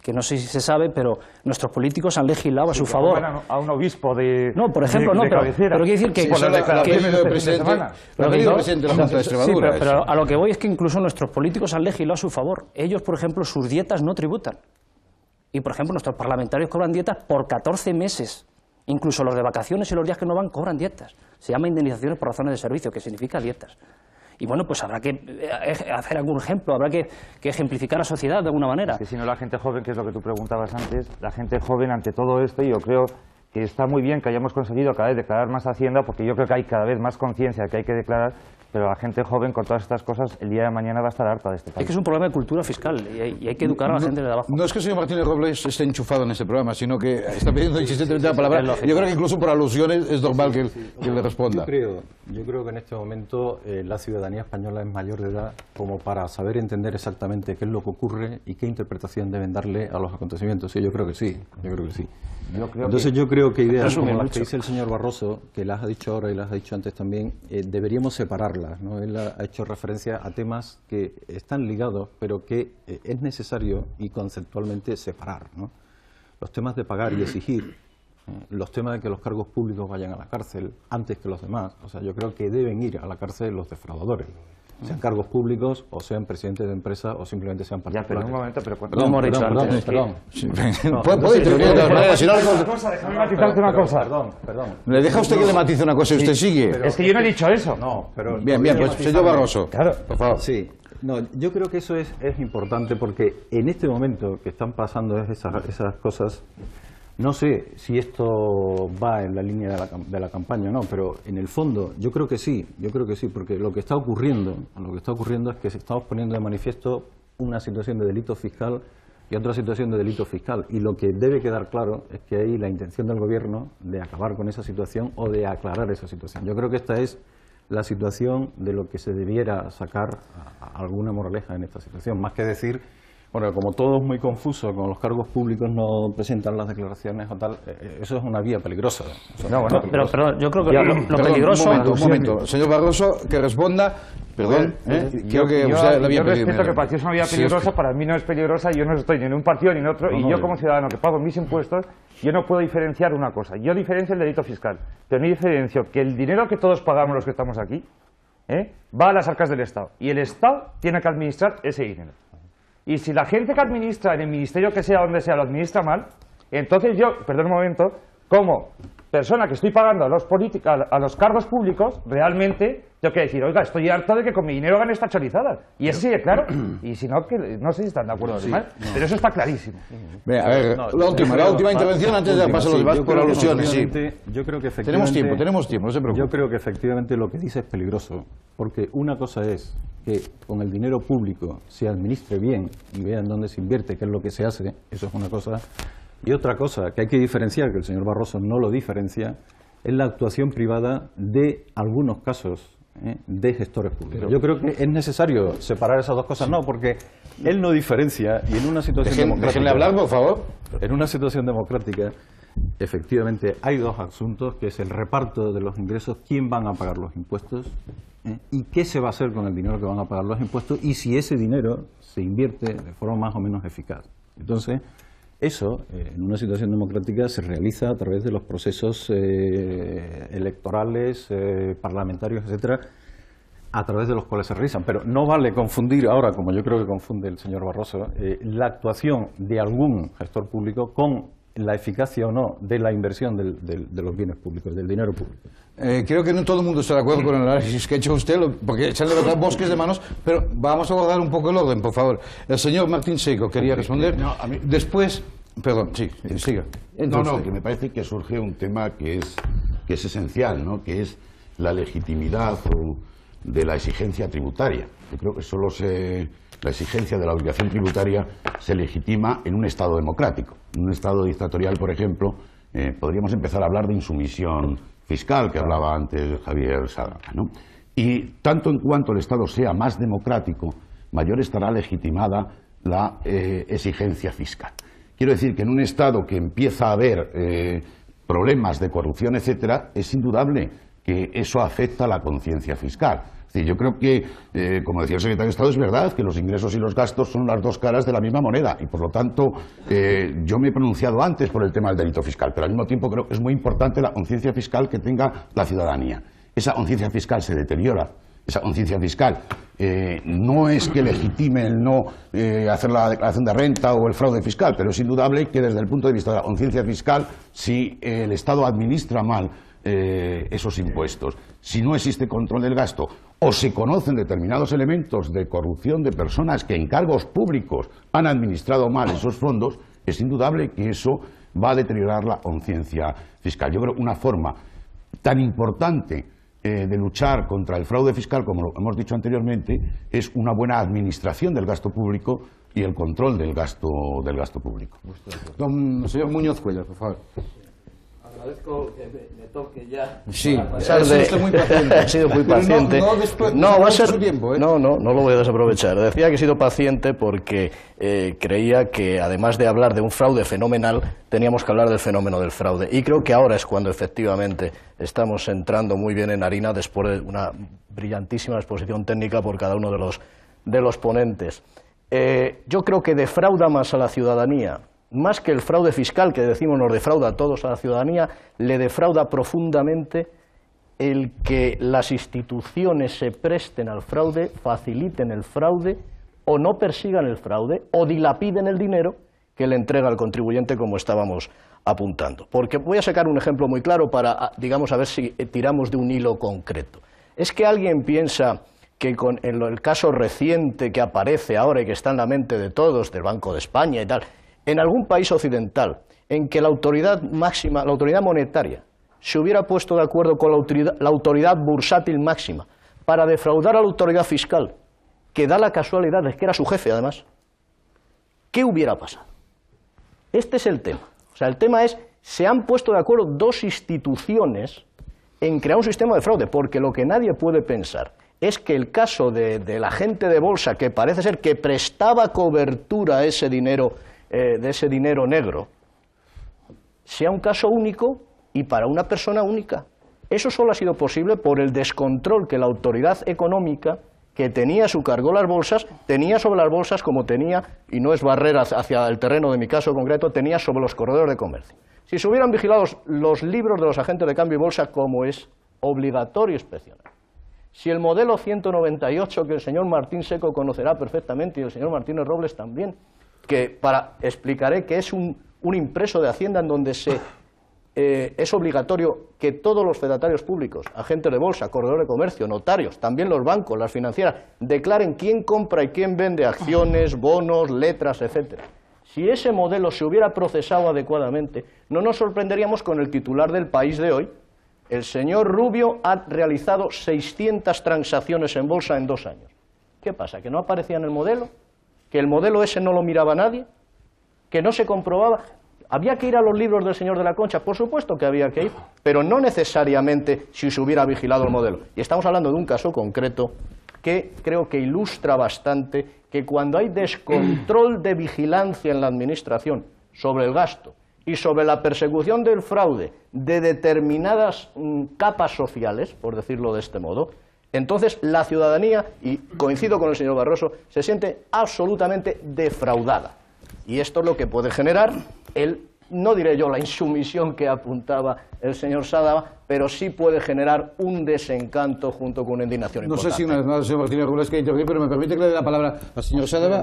Que no sé si se sabe, pero nuestros políticos han legislado a su favor. A un obispo de No, por ejemplo, de pero quiere decir que... Sí, la declaración del presidente de la Junta de Extremadura. Sí, pero a lo que voy es que incluso nuestros políticos han legislado a su favor. Ellos, por ejemplo, sus dietas no tributan. Y, por ejemplo, nuestros parlamentarios cobran dietas por 14 meses. Incluso los de vacaciones y los días que no van cobran dietas. Se llama indemnizaciones por razones de servicio, que significa dietas. Y bueno, pues habrá que hacer algún ejemplo, habrá que ejemplificar a la sociedad de alguna manera. Es que si no, la gente joven, que es lo que tú preguntabas antes, la gente joven ante todo esto, y yo creo que está muy bien que hayamos conseguido cada vez declarar más Hacienda, porque yo creo que hay cada vez más conciencia de que hay que declarar, pero la gente joven con todas estas cosas el día de mañana va a estar harta de este país. Es que es un problema de cultura fiscal y hay que educar a la gente de abajo. No es que el señor Martínez Robles esté enchufado en este programa, sino que está pidiendo insistentemente la palabra. Yo creo que incluso por alusiones es normal que le responda. Yo creo que en este momento la ciudadanía española es mayor de edad como para saber entender exactamente qué es lo que ocurre y qué interpretación deben darle a los acontecimientos. Sí, yo creo que sí. Entonces yo creo que ideas como las que dice el señor Barroso, que las ha dicho ahora y las ha dicho antes también, deberíamos separarlas, ¿no? Él ha hecho referencia a temas que están ligados, pero que es necesario y conceptualmente separar, ¿no? Los temas de pagar y exigir, los temas de que los cargos públicos vayan a la cárcel antes que los demás. O sea, yo creo que deben ir a la cárcel los defraudadores, sean cargos públicos o sean presidentes de empresa o simplemente sean particulares. Ya, pero un momento, pero Perdón. ¿Le deja usted que le matice una cosa y usted sigue? Es que yo no he dicho eso. No, pero... Bien, pues señor Barroso. Claro, por favor. Sí. No, yo creo que eso es importante porque en este momento que están pasando esas cosas, no sé si esto va en la línea de la campaña o no, pero en el fondo yo creo que sí, porque lo que está ocurriendo es que estamos poniendo de manifiesto una situación de delito fiscal y otra situación de delito fiscal, y lo que debe quedar claro es que hay la intención del gobierno de acabar con esa situación o de aclarar esa situación. Yo creo que esta es la situación de lo que se debiera sacar alguna moraleja en esta situación, más que decir, bueno, como todo es muy confuso, como los cargos públicos no presentan las declaraciones o tal, eso es una vía peligrosa. Pero yo creo que lo peligroso... Un momento, señor Barroso, que responda. Perdón, creo que usted la había yo pedido. respeto que para ti es una vía peligrosa, para mí no es peligrosa, yo no estoy ni en un partido ni en otro, y yo como ciudadano que pago mis impuestos, yo no puedo diferenciar una cosa. Yo diferencio el delito fiscal, pero no diferencio que el dinero que todos pagamos los que estamos aquí va a las arcas del Estado, y el Estado tiene que administrar ese dinero. Y si la gente que administra en el ministerio que sea donde sea lo administra mal, entonces yo, perdón un momento, como persona que estoy pagando a los cargos públicos, realmente tengo que decir, oiga, estoy harto de que con mi dinero hagan esta chorizada. Y eso sí es claro. Y si no, que no sé si están de acuerdo los demás, pero eso está clarísimo. A ver, la última intervención antes de pasar a los demás por alusiones. Sí. Yo creo que efectivamente... Tenemos tiempo, no se preocupe. Yo creo que efectivamente lo que dice es peligroso, porque una cosa es que con el dinero público se administre bien y vean dónde se invierte, qué es lo que se hace, eso es una cosa. Y otra cosa que hay que diferenciar, que el señor Barroso no lo diferencia, es la actuación privada de algunos casos de gestores públicos. Yo creo que es necesario separar esas dos cosas, no, porque él no diferencia y en una situación democrática... Déjenle hablar, por favor. En una situación democrática, efectivamente, hay dos asuntos, que es el reparto de los ingresos, quién van a pagar los impuestos y qué se va a hacer con el dinero que van a pagar los impuestos y si ese dinero se invierte de forma más o menos eficaz. Entonces, eso, en una situación democrática, se realiza a través de los procesos electorales, parlamentarios, etcétera, a través de los cuales se realizan. Pero no vale confundir ahora, como yo creo que confunde el señor Barroso, la actuación de algún gestor público con la eficacia o no de la inversión de los bienes públicos, del dinero público. Creo que no todo el mundo está de acuerdo con el análisis que ha hecho usted, porque se han levantado bosques de manos, pero vamos a guardar un poco el orden, por favor. El señor Martín Seco quería responder. No, a mí... Después, perdón, sí, siga. No, que me parece que surge un tema que es esencial, ¿no? Que es la legitimidad de la exigencia tributaria. Yo creo que la exigencia de la obligación tributaria se legitima en un Estado democrático. En un Estado dictatorial, por ejemplo, podríamos empezar a hablar de insumisión fiscal, que hablaba antes Javier Sádraga, ¿no? Y tanto en cuanto el Estado sea más democrático, mayor estará legitimada la exigencia fiscal. Quiero decir que en un Estado que empieza a haber problemas de corrupción, etcétera, es indudable que eso afecta a la conciencia fiscal. Es decir, yo creo que, como decía el secretario de Estado, es verdad que los ingresos y los gastos son las dos caras de la misma moneda y, por lo tanto, yo me he pronunciado antes por el tema del delito fiscal, pero al mismo tiempo creo que es muy importante la conciencia fiscal que tenga la ciudadanía. Esa conciencia fiscal se deteriora. Esa conciencia fiscal no es que legitime el no hacer la declaración de renta o el fraude fiscal, pero es indudable que desde el punto de vista de la conciencia fiscal, si el Estado administra mal esos impuestos, si no existe control del gasto o se conocen determinados elementos de corrupción de personas que en cargos públicos han administrado mal esos fondos, es indudable que eso va a deteriorar la conciencia fiscal. Yo creo que una forma tan importante de luchar contra el fraude fiscal, como lo hemos dicho anteriormente, es una buena administración del gasto público y el control del gasto público. Don señor Muñoz Cuellar, por favor. Agradezco que me toque ya. Sí, usted muy paciente. He sido muy paciente. No va a ser su tiempo, ¿eh? No lo voy a desaprovechar. Decía que he sido paciente porque creía que, además de hablar de un fraude fenomenal, teníamos que hablar del fenómeno del fraude. Y creo que ahora es cuando efectivamente estamos entrando muy bien en harina después de una brillantísima exposición técnica por cada uno de los ponentes. Yo creo que defrauda más a la ciudadanía, más que el fraude fiscal, que decimos nos defrauda a todos, a la ciudadanía, le defrauda profundamente el que las instituciones se presten al fraude, faciliten el fraude, o no persigan el fraude, o dilapiden el dinero que le entrega al contribuyente, como estábamos apuntando. Porque voy a sacar un ejemplo muy claro para, digamos, a ver si tiramos de un hilo concreto. Es que alguien piensa que con el caso reciente que aparece ahora y que está en la mente de todos, del Banco de España y tal, en algún país occidental, en que la autoridad máxima, la autoridad monetaria, se hubiera puesto de acuerdo con la autoridad bursátil máxima para defraudar a la autoridad fiscal, que da la casualidad de que era su jefe además, ¿qué hubiera pasado? Este es el tema. O sea, el tema es, se han puesto de acuerdo dos instituciones en crear un sistema de fraude, porque lo que nadie puede pensar es que el caso del agente de bolsa, que parece ser que prestaba cobertura a ese dinero, de ese dinero negro, sea un caso único y para una persona única. Eso solo ha sido posible por el descontrol que la autoridad económica, que tenía a su cargo las bolsas, tenía sobre las bolsas como tenía, y no es barrera hacia el terreno de mi caso concreto, tenía sobre los corredores de comercio. Si se hubieran vigilado los libros de los agentes de cambio y bolsa, como es obligatorio inspeccionar. Si el modelo 198, que el señor Martín Seco conocerá perfectamente, y el señor Martínez Robles también, que explicaré que es un impreso de Hacienda en donde se es obligatorio que todos los fedatarios públicos, agentes de bolsa, corredores de comercio, notarios, también los bancos, las financieras, declaren quién compra y quién vende acciones, bonos, letras, etcétera. Si ese modelo se hubiera procesado adecuadamente, no nos sorprenderíamos con el titular del País de hoy: el señor Rubio ha realizado 600 transacciones en bolsa en 2 años. ¿Qué pasa? ¿Que no aparecía en el modelo? ¿Que el modelo ese no lo miraba nadie? ¿Que no se comprobaba? ¿Había que ir a los libros del señor de la Concha? Por supuesto que había que ir, pero no necesariamente si se hubiera vigilado el modelo. Y estamos hablando de un caso concreto que creo que ilustra bastante que cuando hay descontrol de vigilancia en la administración sobre el gasto y sobre la persecución del fraude de determinadas capas sociales, por decirlo de este modo, entonces la ciudadanía, y coincido con el señor Barroso, se siente absolutamente defraudada. Y esto es lo que puede generar no diré yo la insumisión que apuntaba el señor Sadaba, pero sí puede generar un desencanto junto con una indignación importante. No sé si una vez más el señor Martínez Robles quiere intervenir, pero me permite que le dé la palabra al señor Sadaba.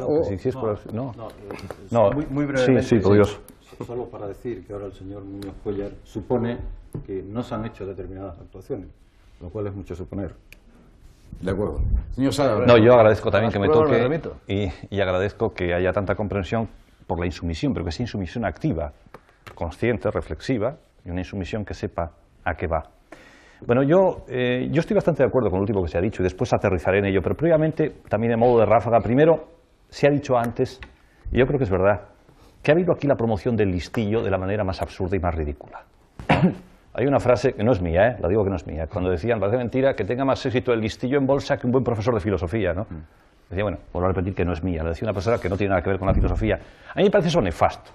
Muy brevemente. Sí, por Dios. Solo para decir que ahora el señor Muñoz Cuéllar supone que no se han hecho determinadas actuaciones, lo cual es mucho suponer. De acuerdo. Señor Sadaba. No, yo agradezco también que me toque y agradezco que haya tanta comprensión por la insumisión, pero que sea insumisión activa, consciente, reflexiva, y una insumisión que sepa a qué va. Bueno, yo estoy bastante de acuerdo con lo último que se ha dicho y después aterrizaré en ello, pero previamente, también en modo de ráfaga, primero, se ha dicho antes, y yo creo que es verdad, que ha habido aquí la promoción del listillo de la manera más absurda y más ridícula. Hay una frase que no es mía, la digo que no es mía, cuando decían, parece mentira, que tenga más éxito el listillo en bolsa que un buen profesor de filosofía, ¿no? Decía, bueno, vuelvo a repetir que no es mía, lo decía una persona que no tiene nada que ver con la filosofía. A mí me parece eso nefasto,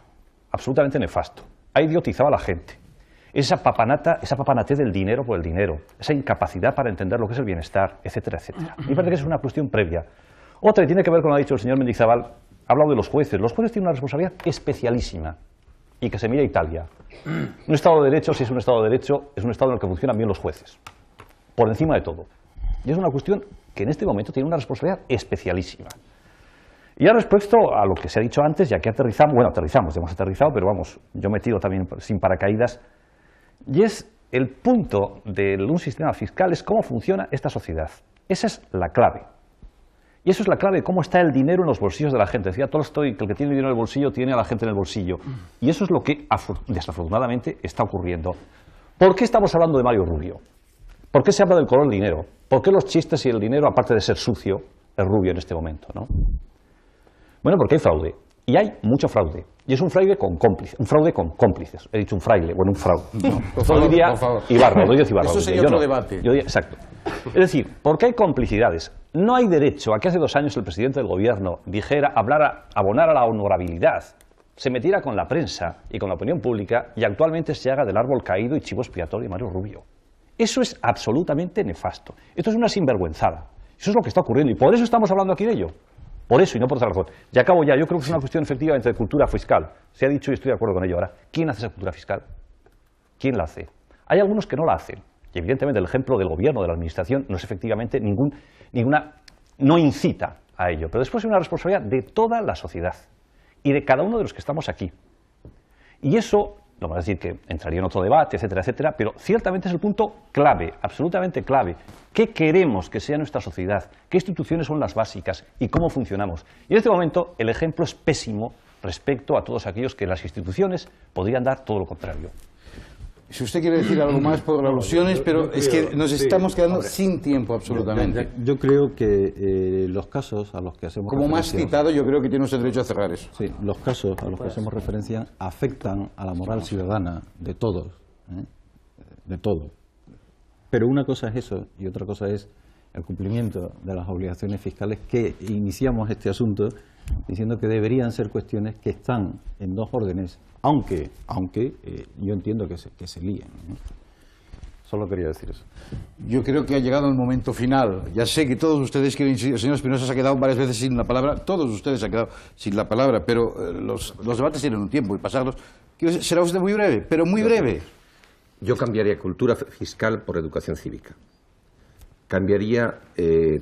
absolutamente nefasto. Ha idiotizado a la gente. Esa papanate del dinero por el dinero, esa incapacidad para entender lo que es el bienestar, etcétera, etcétera. A mí me parece que es una cuestión previa. Otra que tiene que ver con lo que ha dicho el señor Mendizábal, ha hablado de los jueces. Los jueces tienen una responsabilidad especialísima y que se mira a Italia. Un Estado de Derecho, si es un Estado de Derecho, es un Estado en el que funcionan bien los jueces, por encima de todo. Y es una cuestión que en este momento tiene una responsabilidad especialísima. Y ahora respecto a lo que se ha dicho antes, ya que aterrizamos, ya hemos aterrizado, pero vamos, yo me tiro también sin paracaídas, y es el punto de un sistema fiscal, es cómo funciona esta sociedad. Esa es la clave. Y eso es la clave de cómo está el dinero en los bolsillos de la gente. Decía Tolstoy que el que tiene dinero en el bolsillo tiene a la gente en el bolsillo. Y eso es lo que desafortunadamente está ocurriendo. ¿Por qué estamos hablando de Mario Rubio? ¿Por qué se habla del color del dinero? ¿Por qué los chistes y el dinero, aparte de ser sucio, es rubio en este momento, ¿no? Bueno, porque hay fraude. Y hay mucho fraude. Y es un fraude con cómplices. He dicho un fraile, bueno, un fraude. No, por favor. Ibarra, lo dice Ibarra. Eso sería otro debate. Exacto. Es decir, porque hay complicidades. No hay derecho a que hace 2 años el presidente del gobierno abonara la honorabilidad, se metiera con la prensa y con la opinión pública y actualmente se haga del árbol caído y chivo expiatorio de Mario Rubio. Eso es absolutamente nefasto. Esto es una sinvergüenzada. Eso es lo que está ocurriendo y por eso estamos hablando aquí de ello. Por eso y no por otra razón. Y acabo ya. Yo creo que es una cuestión efectivamente de cultura fiscal. Se ha dicho y estoy de acuerdo con ello ahora. ¿Quién hace esa cultura fiscal? ¿Quién la hace? Hay algunos que no la hacen. Y evidentemente el ejemplo del gobierno, de la administración, no es efectivamente no incita a ello. Pero después hay una responsabilidad de toda la sociedad y de cada uno de los que estamos aquí. Y eso, no va a decir que entraría en otro debate, etcétera, etcétera, pero ciertamente es el punto clave, absolutamente clave. ¿Qué queremos que sea nuestra sociedad? ¿Qué instituciones son las básicas? ¿Y cómo funcionamos? Y en este momento el ejemplo es pésimo respecto a todos aquellos que las instituciones podrían dar todo lo contrario. Si usted quiere decir algo más por alusiones, pero es que nos estamos quedando sin tiempo absolutamente. Yo creo que los casos a los que hacemos como más citado, yo creo que tiene usted derecho a cerrar eso. Sí, los casos a los que hacemos referencia afectan a la moral ciudadana de todos, de todo. Pero una cosa es eso y otra cosa es el cumplimiento de las obligaciones fiscales, que iniciamos este asunto diciendo que deberían ser cuestiones que están en 2 órdenes, aunque yo entiendo que se líen, ¿no? Solo quería decir eso. Yo creo que ha llegado el momento final. Ya sé que todos ustedes quieren incidir. El señor Espinosa se ha quedado varias veces sin la palabra. Todos ustedes se han quedado sin la palabra, pero los debates tienen un tiempo y pasarlos. Será usted muy breve, pero muy breve. Yo cambiaría cultura fiscal por educación cívica. Cambiaría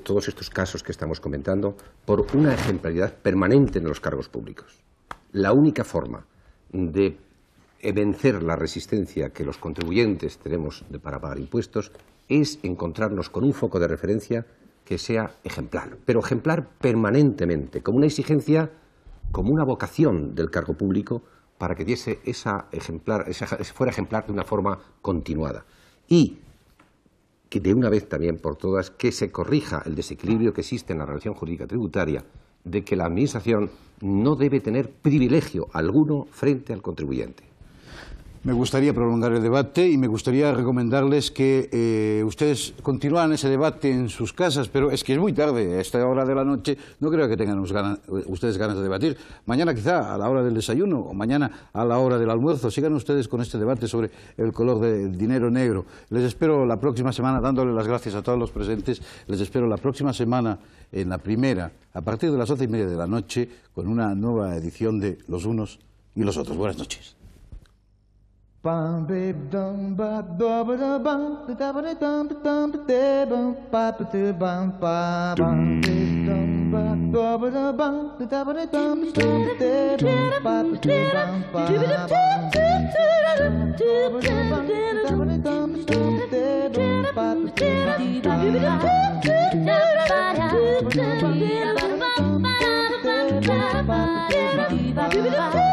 todos estos casos que estamos comentando por una ejemplaridad permanente en los cargos públicos. La única forma de vencer la resistencia que los contribuyentes tenemos para pagar impuestos es encontrarnos con un foco de referencia que sea ejemplar, pero ejemplar permanentemente, como una exigencia, como una vocación del cargo público para que diese fuera ejemplar de una forma continuada. Y que de una vez también por todas que se corrija el desequilibrio que existe en la relación jurídica tributaria de que la Administración no debe tener privilegio alguno frente al contribuyente. Me gustaría prolongar el debate y me gustaría recomendarles que ustedes continúen ese debate en sus casas, pero es que es muy tarde, a esta hora de la noche no creo que tengan ustedes ganas de debatir. Mañana quizá a la hora del desayuno o mañana a la hora del almuerzo sigan ustedes con este debate sobre el color del dinero negro. Les espero la próxima semana, dándole las gracias a todos los presentes, les espero la próxima semana en la primera, a partir de las 11:30 de la noche, con una nueva edición de Los Unos y los Otros. Buenas noches. Bum baby dum ba da ba da bum da ba da dum da bum ba ba da bum ba bum baby dum ba da ba da bum da ba da dum da bum ba ba da bum ba bum ba ba